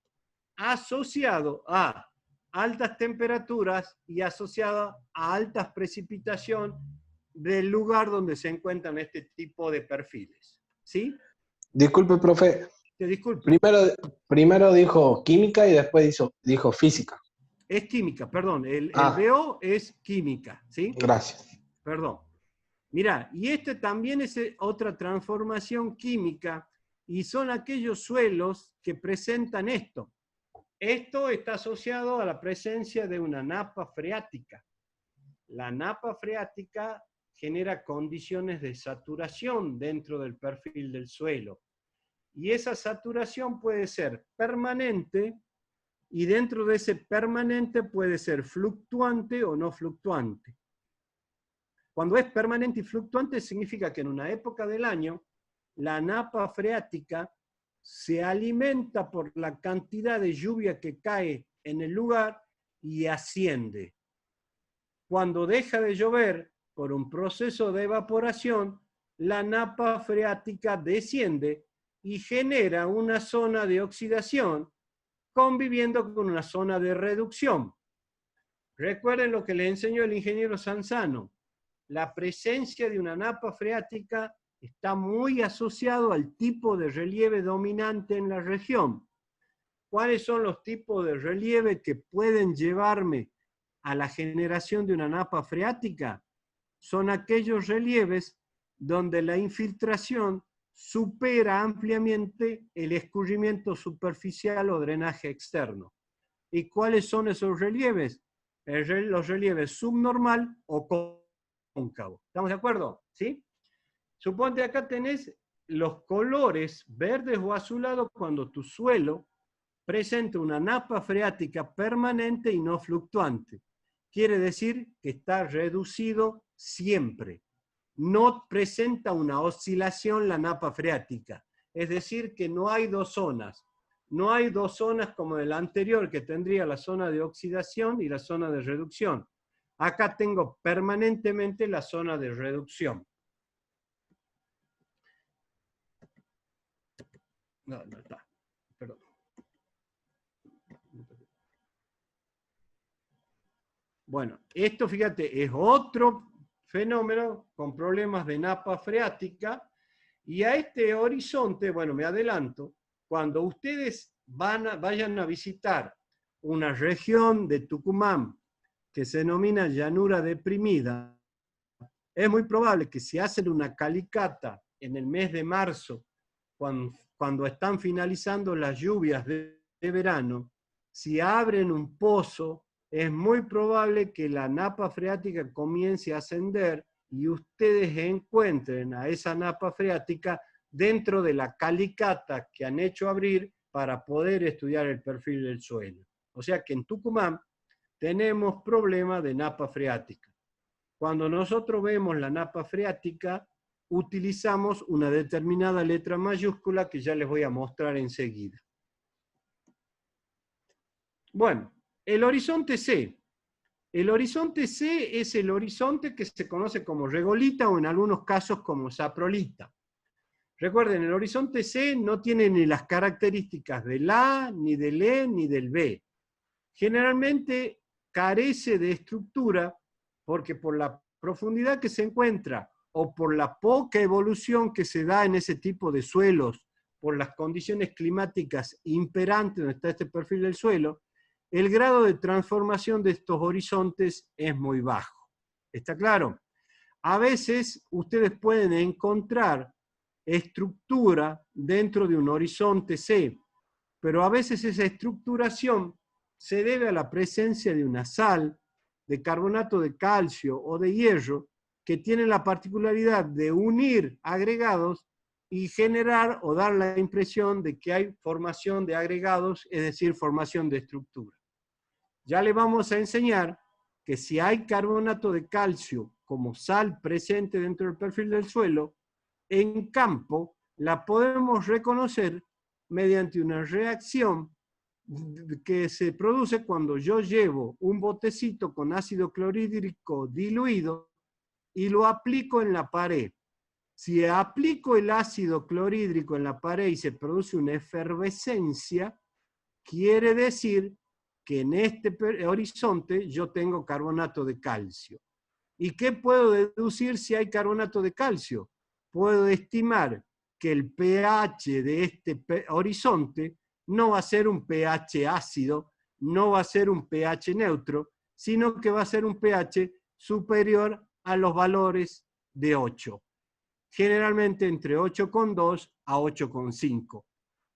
asociado a altas temperaturas y asociado a altas precipitaciones del lugar donde se encuentran este tipo de perfiles. ¿Sí? Disculpe, profe. Te disculpo. Primero dijo química y después dijo física. Es química, perdón. El BO es química, ¿sí? Gracias. Perdón. Mira, y este también es otra transformación química y son aquellos suelos que presentan esto. Esto está asociado a la presencia de una napa freática. La napa freática genera condiciones de saturación dentro del perfil del suelo. Y esa saturación puede ser permanente y dentro de ese permanente puede ser fluctuante o no fluctuante. Cuando es permanente y fluctuante significa que en una época del año la napa freática se alimenta por la cantidad de lluvia que cae en el lugar y asciende. Cuando deja de llover por un proceso de evaporación, la napa freática desciende y genera una zona de oxidación conviviendo con una zona de reducción. Recuerden lo que le enseñó el ingeniero Sanzano. La presencia de una napa freática está muy asociado al tipo de relieve dominante en la región. ¿Cuáles son los tipos de relieve que pueden llevarme a la generación de una napa freática? Son aquellos relieves donde la infiltración supera ampliamente el escurrimiento superficial o drenaje externo. ¿Y cuáles son esos relieves? Los relieves subnormal o cóncavo. ¿Estamos de acuerdo? ¿Sí? Suponte acá tenés los colores verdes o azulados cuando tu suelo presenta una napa freática permanente y no fluctuante. Quiere decir que está reducido siempre. No presenta una oscilación la napa freática. Es decir, que no hay dos zonas. No hay dos zonas como en el anterior, que tendría la zona de oxidación y la zona de reducción. Acá tengo permanentemente la zona de reducción. No está. Perdón. Bueno, esto, fíjate, es otro fenómeno con problemas de napa freática. Y a este horizonte, bueno, me adelanto, cuando ustedes vayan a visitar una región de Tucumán que se denomina llanura deprimida, es muy probable que si hacen una calicata en el mes de marzo, cuando están finalizando las lluvias de verano, si abren un pozo, es muy probable que la napa freática comience a ascender y ustedes encuentren a esa napa freática dentro de la calicata que han hecho abrir para poder estudiar el perfil del suelo. O sea que en Tucumán tenemos problemas de napa freática. Cuando nosotros vemos la napa freática, utilizamos una determinada letra mayúscula que ya les voy a mostrar enseguida. Bueno, el horizonte C. El horizonte C es el horizonte que se conoce como regolita o en algunos casos como saprolita. Recuerden, el horizonte C no tiene ni las características del A, ni del E, ni del B. Generalmente carece de estructura porque por la profundidad que se encuentra o por la poca evolución que se da en ese tipo de suelos, por las condiciones climáticas imperantes donde está este perfil del suelo, el grado de transformación de estos horizontes es muy bajo. ¿Está claro? A veces ustedes pueden encontrar estructura dentro de un horizonte C, pero a veces esa estructuración se debe a la presencia de una sal, de carbonato de calcio o de hierro, que tiene la particularidad de unir agregados y generar o dar la impresión de que hay formación de agregados, es decir, formación de estructura. Ya le vamos a enseñar que si hay carbonato de calcio como sal presente dentro del perfil del suelo, en campo la podemos reconocer mediante una reacción que se produce cuando yo llevo un botecito con ácido clorhídrico diluido y lo aplico en la pared. Si aplico el ácido clorhídrico en la pared y se produce una efervescencia, quiere decir que en este horizonte yo tengo carbonato de calcio. ¿Y qué puedo deducir si hay carbonato de calcio? Puedo estimar que el pH de este horizonte no va a ser un pH ácido, no va a ser un pH neutro, sino que va a ser un pH superior a los valores de 8. Generalmente entre 8,2 a 8,5.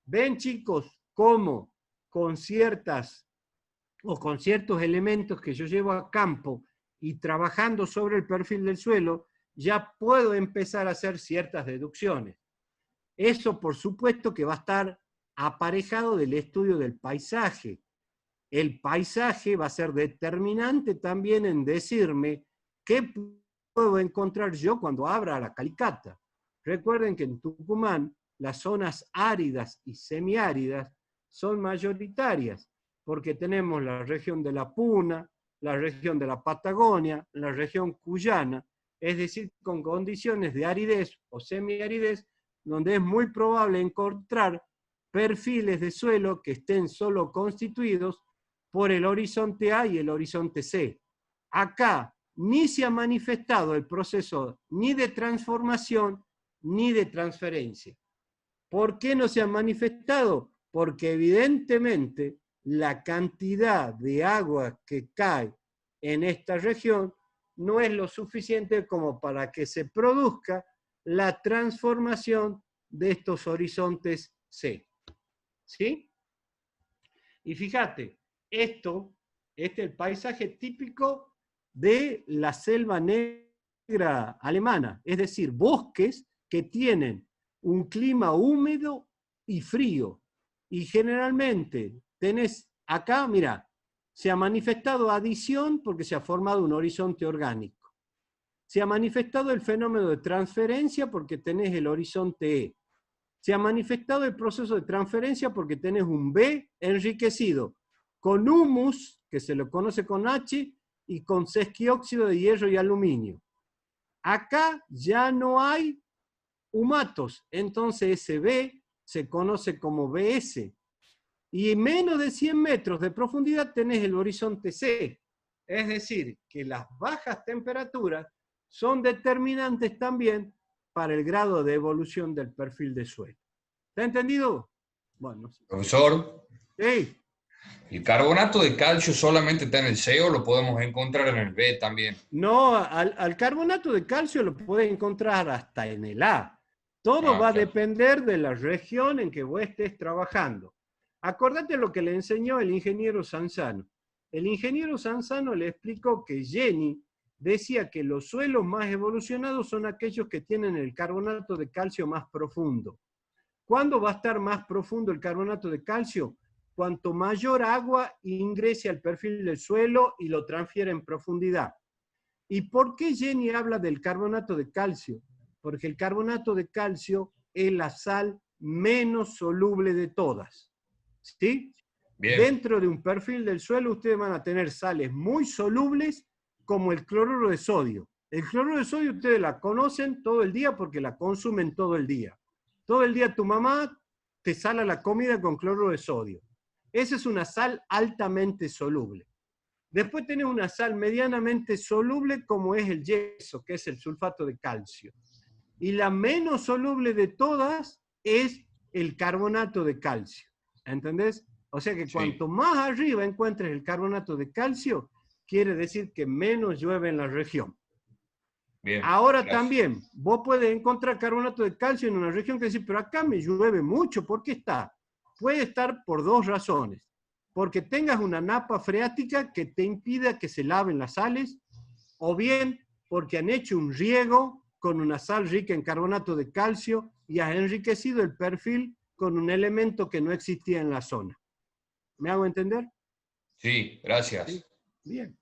¿Ven, chicos, cómo con ciertos elementos que yo llevo a campo y trabajando sobre el perfil del suelo, ya puedo empezar a hacer ciertas deducciones? Eso, por supuesto, que va a estar aparejado del estudio del paisaje. El paisaje va a ser determinante también en decirme qué puedo encontrar yo cuando abra la calicata. Recuerden que en Tucumán las zonas áridas y semiáridas son mayoritarias, porque tenemos la región de la Puna, la región de la Patagonia, la región cuyana, es decir, con condiciones de aridez o semiaridez, donde es muy probable encontrar perfiles de suelo que estén solo constituidos por el horizonte A y el horizonte C. Acá ni se ha manifestado el proceso ni de transformación ni de transferencia. ¿Por qué no se ha manifestado? Porque evidentemente la cantidad de agua que cae en esta región no es lo suficiente como para que se produzca la transformación de estos horizontes C. ¿Sí? Y fíjate, este es el paisaje típico de la selva negra alemana, es decir, bosques que tienen un clima húmedo y frío. Y generalmente tenés acá, mira, se ha manifestado adición porque se ha formado un horizonte orgánico. Se ha manifestado el fenómeno de transferencia porque tenés el horizonte E. Se ha manifestado el proceso de transferencia porque tenés un B enriquecido con humus, que se lo conoce con H, y con sesquióxido de hierro y aluminio. Acá ya no hay humatos, entonces ese B se conoce como BS. Y en menos de 100 metros de profundidad tenés el horizonte C. Es decir, que las bajas temperaturas son determinantes también para el grado de evolución del perfil de suelo. ¿Está entendido? Bueno. Profesor, Sí. ¿el carbonato de calcio solamente está en el C o lo podemos encontrar en el B también? No, al carbonato de calcio lo puedes encontrar hasta en el A. Todo va a Claro. depender de la región en que vos estés trabajando. Acordate lo que le enseñó el ingeniero Sanzano. El ingeniero Sanzano le explicó que Jenny decía que los suelos más evolucionados son aquellos que tienen el carbonato de calcio más profundo. ¿Cuándo va a estar más profundo el carbonato de calcio? Cuanto mayor agua ingrese al perfil del suelo y lo transfiere en profundidad. ¿Y por qué Jenny habla del carbonato de calcio? Porque el carbonato de calcio es la sal menos soluble de todas. ¿Sí? Bien. Dentro de un perfil del suelo ustedes van a tener sales muy solubles como el cloruro de sodio. El cloruro de sodio ustedes la conocen todo el día porque la consumen todo el día. Todo el día tu mamá te sala la comida con cloruro de sodio. Esa es una sal altamente soluble. Después tenés una sal medianamente soluble como es el yeso, que es el sulfato de calcio. Y la menos soluble de todas es el carbonato de calcio. ¿Entendés? O sea que cuanto más arriba encuentres el carbonato de calcio, quiere decir que menos llueve en la región. Bien, ahora gracias. también, vos puedes encontrar carbonato de calcio en una región que dice, pero acá me llueve mucho, ¿por qué está? Puede estar por dos razones. Porque tengas una napa freática que te impida que se laven las sales, o bien porque han hecho un riego con una sal rica en carbonato de calcio y has enriquecido el perfil con un elemento que no existía en la zona. ¿Me hago entender? Sí, gracias. ¿Sí? Bien.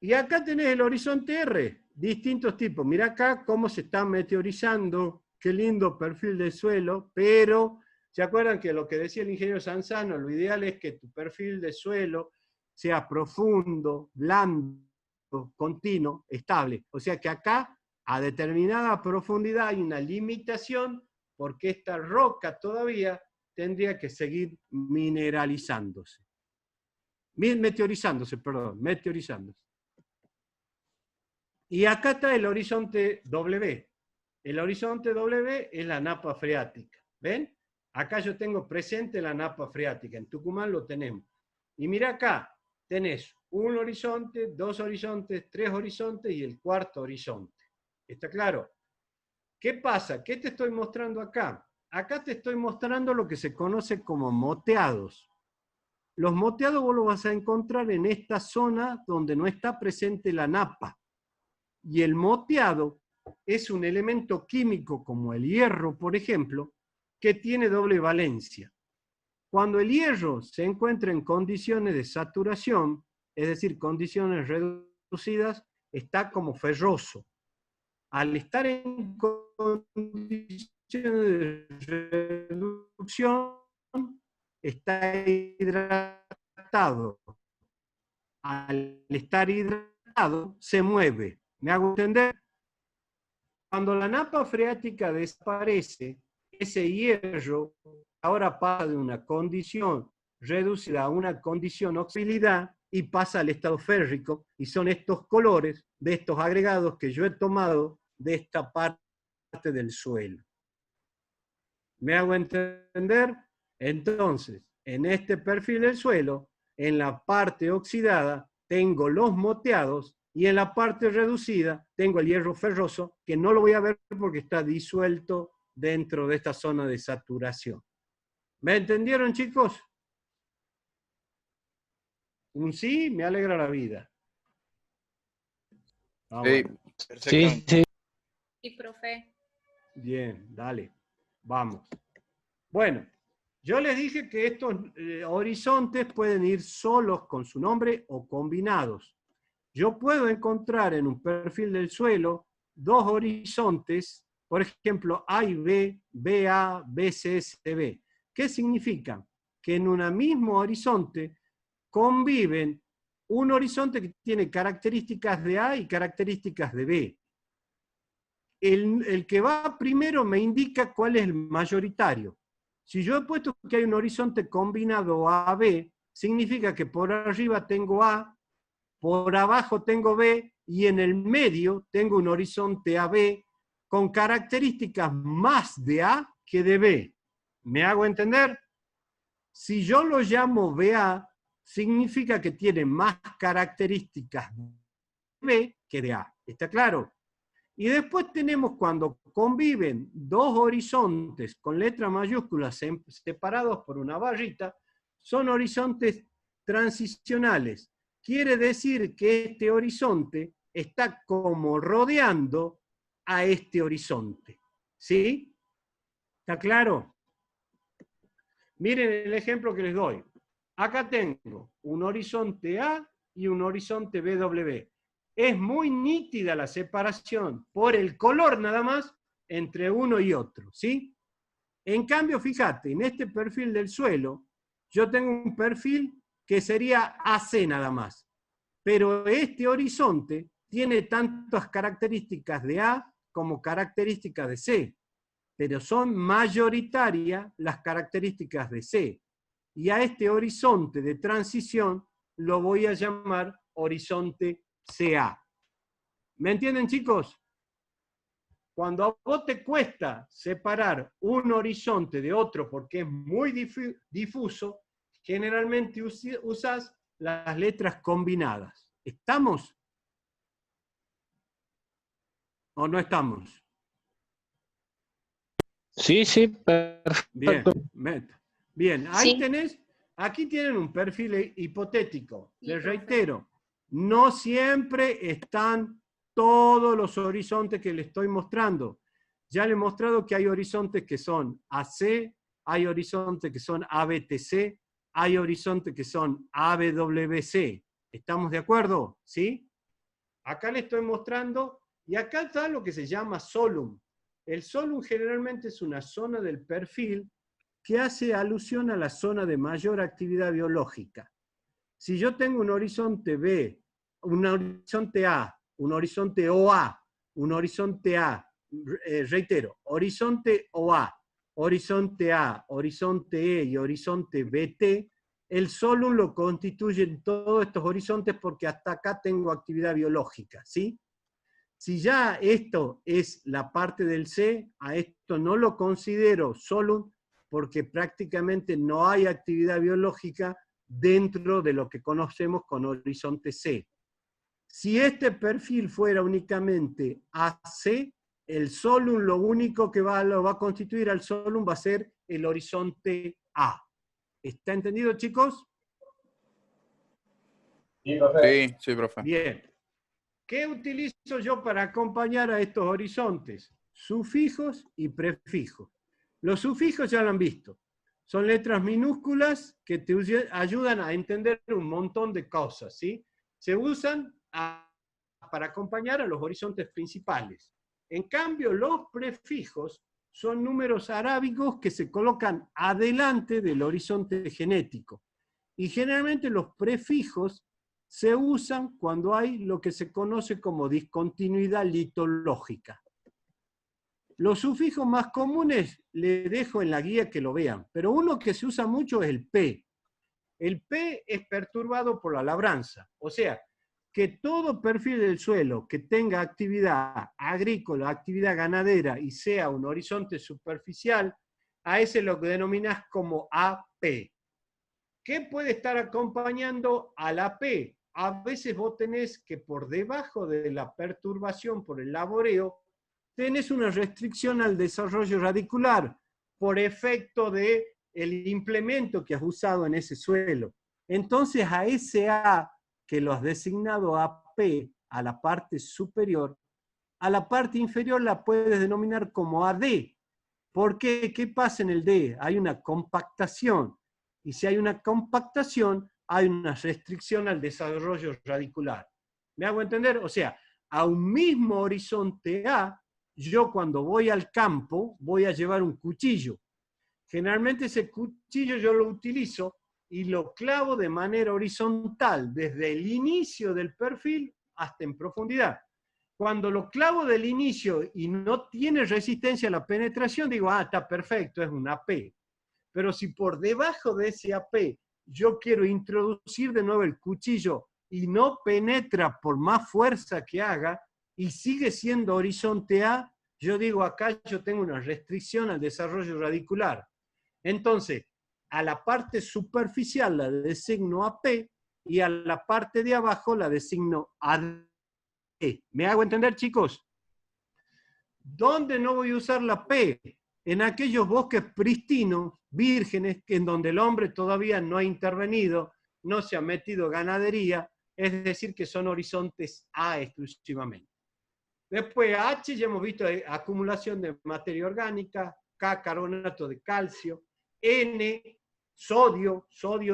Y acá tenés el horizonte R, distintos tipos. Mirá acá cómo se está meteorizando, qué lindo perfil de suelo, pero ¿se acuerdan que lo que decía el ingeniero Sanzano? Lo ideal es que tu perfil de suelo sea profundo, blando, continuo, estable. O sea que acá, a determinada profundidad, hay una limitación porque esta roca todavía tendría que seguir mineralizándose. Meteorizándose. Y acá está el horizonte W. El horizonte W es la napa freática. ¿Ven? Acá yo tengo presente la napa freática. En Tucumán lo tenemos. Y mira acá, tenés un horizonte, dos horizontes, tres horizontes y el cuarto horizonte. ¿Está claro? ¿Qué pasa? ¿Qué te estoy mostrando acá? Acá te estoy mostrando lo que se conoce como moteados. Los moteados vos los vas a encontrar en esta zona donde no está presente la napa. Y el moteado es un elemento químico como el hierro, por ejemplo, que tiene doble valencia. Cuando el hierro se encuentra en condiciones de saturación, es decir, condiciones reducidas, está como ferroso. Al estar en condiciones de reducción, está hidratado. Al estar hidratado, se mueve. ¿Me hago entender? Cuando la napa freática desaparece, ese hierro ahora pasa de una condición reducida a una condición oxidabilidad y pasa al estado férrico, y son estos colores de estos agregados que yo he tomado de esta parte del suelo. ¿Me hago entender? Entonces, en este perfil del suelo, en la parte oxidada, tengo los moteados y en la parte reducida tengo el hierro ferroso, que no lo voy a ver porque está disuelto dentro de esta zona de saturación. ¿Me entendieron, chicos? Un sí, me alegra la vida. Ah, Sí, bueno. perfecto. Sí. Sí, profe. Bien, dale. Vamos. Bueno, yo les dije que estos horizontes pueden ir solos con su nombre o combinados. Yo puedo encontrar en un perfil del suelo dos horizontes, por ejemplo, A y B, BA, BC, CB. ¿Qué significa? Que en un mismo horizonte conviven un horizonte que tiene características de A y características de B. El que va primero me indica cuál es el mayoritario. Si yo he puesto que hay un horizonte combinado A-B, significa que por arriba tengo A, por abajo tengo B, y en el medio tengo un horizonte AB con características más de A que de B. ¿Me hago entender? Si yo lo llamo BA, significa que tiene más características de B que de A. ¿Está claro? Y después tenemos cuando conviven dos horizontes con letras mayúsculas separados por una barrita, son horizontes transicionales. Quiere decir que este horizonte está como rodeando a este horizonte. ¿Sí? ¿Está claro? Miren el ejemplo que les doy. Acá tengo un horizonte A y un horizonte BW. Es muy nítida la separación por el color nada más entre uno y otro, ¿sí? En cambio, fíjate, en este perfil del suelo, yo tengo un perfil que sería AC nada más. Pero este horizonte tiene tantas características de A como características de C, pero son mayoritarias las características de C. Y a este horizonte de transición lo voy a llamar horizonte CA. ¿Me entienden, chicos? Cuando a vos te cuesta separar un horizonte de otro porque es muy difuso, generalmente usas las letras combinadas. ¿Estamos? ¿O no estamos? Sí, sí, Bien, perfecto. bien. Ahí Sí. tenés, aquí tienen un perfil hipotético. Les reitero, no siempre están todos los horizontes que les estoy mostrando. Ya les he mostrado que hay horizontes que son AC, hay horizontes que son ABTC, hay horizontes que son ABWC. ¿Estamos de acuerdo? ¿Sí? Acá les estoy mostrando, y acá está lo que se llama solum. El solum generalmente es una zona del perfil que hace alusión a la zona de mayor actividad biológica. Si yo tengo un horizonte B, un horizonte A, un horizonte OA, un horizonte A, reitero, horizonte OA, horizonte A, horizonte E y horizonte BT, el solum lo constituyen todos estos horizontes porque hasta acá tengo actividad biológica, ¿sí? Si ya esto es la parte del C, a esto no lo considero solum porque prácticamente no hay actividad biológica dentro de lo que conocemos con horizonte C. Si este perfil fuera únicamente AC, el solum lo único que lo va a constituir al solum va a ser el horizonte A. ¿Está entendido, chicos? Sí, sí, profe. Bien. ¿Qué utilizo yo para acompañar a estos horizontes? Sufijos y prefijos. Los sufijos ya lo han visto. Son letras minúsculas que te ayudan a entender un montón de cosas, ¿sí? Se usan para acompañar a los horizontes principales. En cambio, los prefijos son números arábigos que se colocan adelante del horizonte genético. Y generalmente los prefijos se usan cuando hay lo que se conoce como discontinuidad litológica. Los sufijos más comunes les dejo en la guía que lo vean, pero uno que se usa mucho es el P. El P es perturbado por la labranza, o sea, que todo perfil del suelo que tenga actividad agrícola, actividad ganadera y sea un horizonte superficial, a ese lo que denominas como AP. ¿Qué puede estar acompañando a la P? A veces vos tenés que por debajo de la perturbación por el laboreo, tenés una restricción al desarrollo radicular por efecto del implemento que has usado en ese suelo. Entonces a ese A que lo has designado a P, a la parte superior, a la parte inferior la puedes denominar como AD, ¿Por qué? ¿Qué pasa en el D? Hay una compactación. Y si hay una compactación, hay una restricción al desarrollo radicular. ¿Me hago entender? O sea, a un mismo horizonte A, yo cuando voy al campo voy a llevar un cuchillo. Generalmente ese cuchillo yo lo utilizo y lo clavo de manera horizontal, desde el inicio del perfil hasta en profundidad. Cuando lo clavo del inicio y no tiene resistencia a la penetración, digo, ah, está perfecto, es un AP. Pero si por debajo de ese AP yo quiero introducir de nuevo el cuchillo y no penetra por más fuerza que haga y sigue siendo horizonte A, yo digo, acá yo tengo una restricción al desarrollo radicular. Entonces, a la parte superficial la designo AP y a la parte de abajo la designo AD. ¿Me hago entender, chicos? ¿Dónde no voy a usar la P? En aquellos bosques pristinos, vírgenes, en donde el hombre todavía no ha intervenido, no se ha metido ganadería, es decir, que son horizontes A exclusivamente. Después H, ya hemos visto acumulación de materia orgánica, K, carbonato de calcio, N, sodio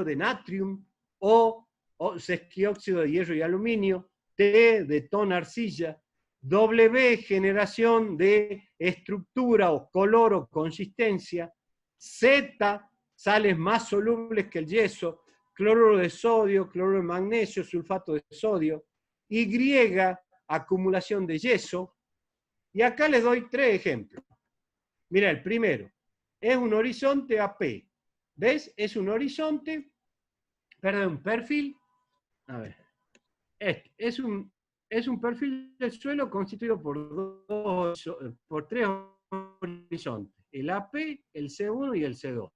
de natrium, O, sesquióxido de hierro y aluminio, T, de tono arcilla, W, generación de estructura o color o consistencia, Z, sales más solubles que el yeso, cloruro de sodio, cloruro de magnesio, sulfato de sodio, Y, acumulación de yeso, y acá les doy 3 ejemplos. Mira, el primero, es un horizonte AP, ¿ves? Es un horizonte, perdón, perfil, a ver, es un perfil del suelo constituido por 3 horizontes, el AP, el C1 y el C2.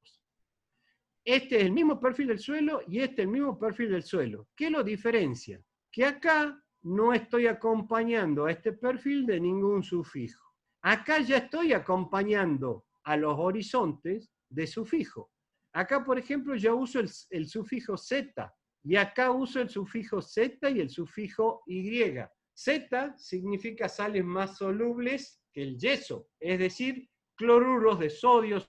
Este es el mismo perfil del suelo y este es el mismo perfil del suelo. ¿Qué lo diferencia? Que acá no estoy acompañando a este perfil de ningún sufijo. Acá ya estoy acompañando a los horizontes de sufijo. Acá, por ejemplo, yo uso el sufijo Z y acá uso el sufijo Z y el sufijo Y. Z significa sales más solubles que el yeso, es decir, cloruros de sodio,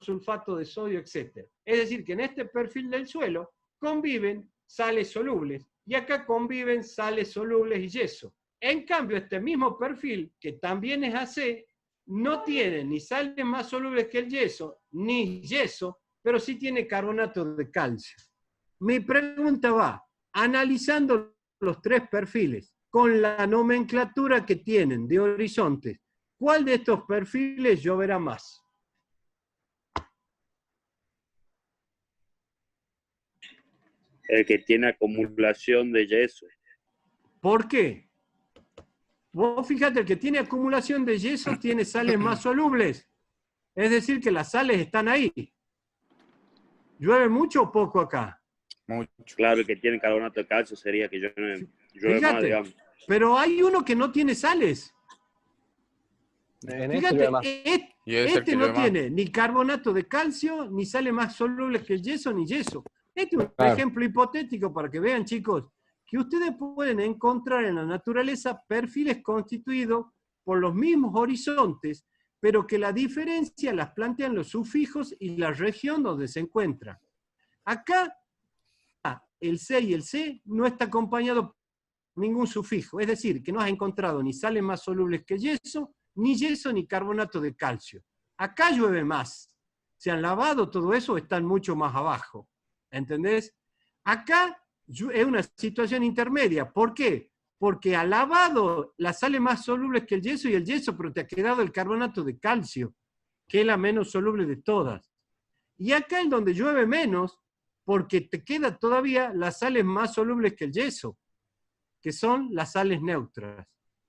sulfato de sodio, etc. Es decir, que en este perfil del suelo conviven sales solubles y acá conviven sales solubles y yeso. En cambio, este mismo perfil, que también es AC, no tiene ni sales más solubles que el yeso, ni yeso, pero sí tiene carbonato de calcio. Mi pregunta va, analizando los 3 perfiles, con la nomenclatura que tienen de horizontes, ¿cuál de estos perfiles lloverá más? El que tiene acumulación de yeso. ¿Por qué? Vos fíjate, el que tiene acumulación de yeso tiene sales más solubles. Es decir, que las sales están ahí. ¿Llueve mucho o poco acá? Mucho. Claro, el que tiene carbonato de calcio sería que llueve Fíjate, más, digamos. pero hay uno que no tiene sales. En Fíjate, llueve más. Y es el que este no llueve más. tiene ni carbonato de calcio, ni sales más solubles que el yeso, ni yeso. Este es un Claro. ejemplo hipotético para que vean, chicos, que ustedes pueden encontrar en la naturaleza perfiles constituidos por los mismos horizontes, pero que la diferencia las plantean los sufijos y la región donde se encuentra. Acá, el C y el C no está acompañado por ningún sufijo, es decir, que no has encontrado ni sales más solubles que yeso ni carbonato de calcio. Acá llueve más. Se han lavado todo eso, están mucho más abajo. ¿Entendés? Acá es una situación intermedia. ¿Por qué? Porque ha lavado las sales más solubles que el yeso, pero te ha quedado el carbonato de calcio, que es la menos soluble de todas. Y acá es donde llueve menos, porque te queda todavía las sales más solubles que el yeso, que son las sales neutras.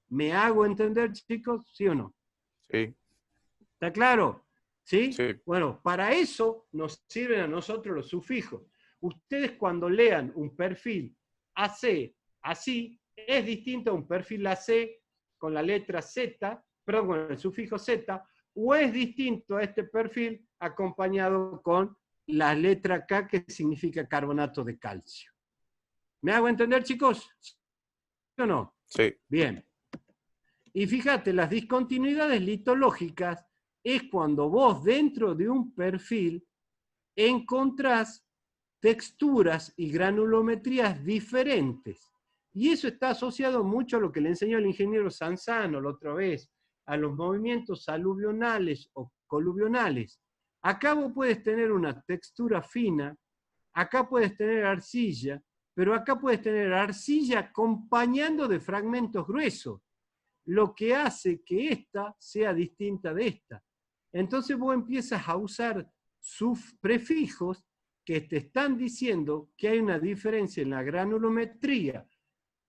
¿Me hago entender, chicos? ¿Sí o no? Sí. ¿Está claro? ¿Sí? Sí. Bueno, para eso nos sirven a nosotros los sufijos. Ustedes cuando lean un perfil AC así, es distinto a un perfil AC con la letra Z, perdón, con el sufijo Z, o es distinto a este perfil acompañado con la letra K, que significa carbonato de calcio. ¿Me hago entender, chicos? ¿Sí o no? Sí. Bien. Y fíjate, las discontinuidades litológicas es cuando vos dentro de un perfil encontrás texturas y granulometrías diferentes. Y eso está asociado mucho a lo que le enseñó el ingeniero Sanzano la otra vez, a los movimientos aluvionales o coluvionales. Acá vos puedes tener una textura fina, acá puedes tener arcilla, pero acá puedes tener arcilla acompañando de fragmentos gruesos, lo que hace que esta sea distinta de esta. Entonces vos empiezas a usar sus prefijos que te están diciendo que hay una diferencia en la granulometría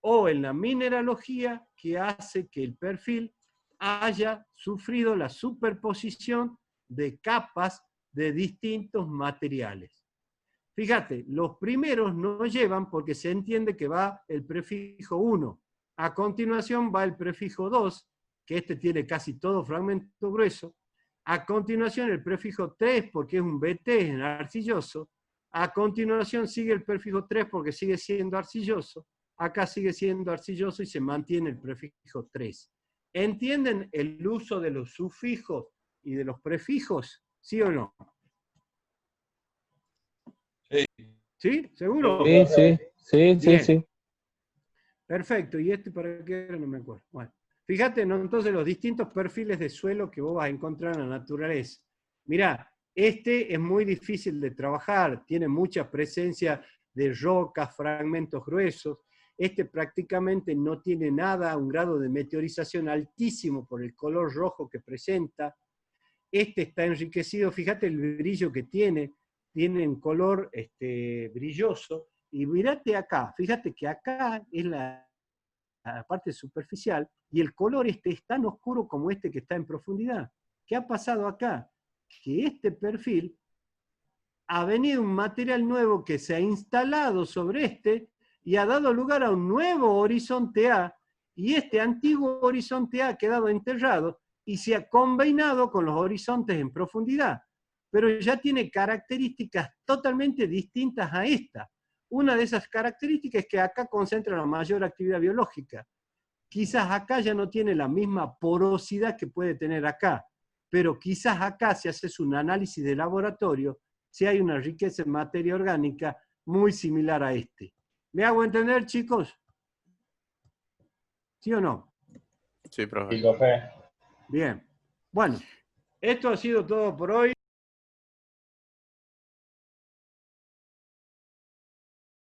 o en la mineralogía que hace que el perfil haya sufrido la superposición de capas de distintos materiales. Fíjate, los primeros no llevan porque se entiende que va el prefijo 1. A continuación va el prefijo 2, que este tiene casi todo fragmento grueso. A continuación el prefijo 3 porque es un BT, es arcilloso. A continuación sigue el prefijo 3 porque sigue siendo arcilloso. Acá sigue siendo arcilloso y se mantiene el prefijo 3. ¿Entienden el uso de los sufijos y de los prefijos? ¿Sí o no? Sí. ¿Sí? ¿Seguro? Sí. Perfecto. ¿Y este para qué era? No me acuerdo. Bueno, fíjate, ¿no? Entonces los distintos perfiles de suelo que vos vas a encontrar en la naturaleza. Mirá, este es muy difícil de trabajar, tiene mucha presencia de rocas, fragmentos gruesos. Este prácticamente no tiene nada, un grado de meteorización altísimo por el color rojo que presenta. Este está enriquecido, fíjate el brillo que tiene un color brilloso. Y mirate acá, fíjate que acá es la parte superficial y el color es tan oscuro como este que está en profundidad. ¿Qué ha pasado acá? Que este perfil ha venido un material nuevo que se ha instalado sobre este y ha dado lugar a un nuevo horizonte A, y este antiguo horizonte A ha quedado enterrado y se ha combinado con los horizontes en profundidad, pero ya tiene características totalmente distintas a esta. Una de esas características es que acá concentra la mayor actividad biológica. Quizás acá ya no tiene la misma porosidad que puede tener acá, pero quizás acá, si haces un análisis de laboratorio, si hay una riqueza en materia orgánica muy similar a este. ¿Me hago entender, chicos? ¿Sí o no? Sí, profe. Sí, profe. Bien. Bueno, esto ha sido todo por hoy.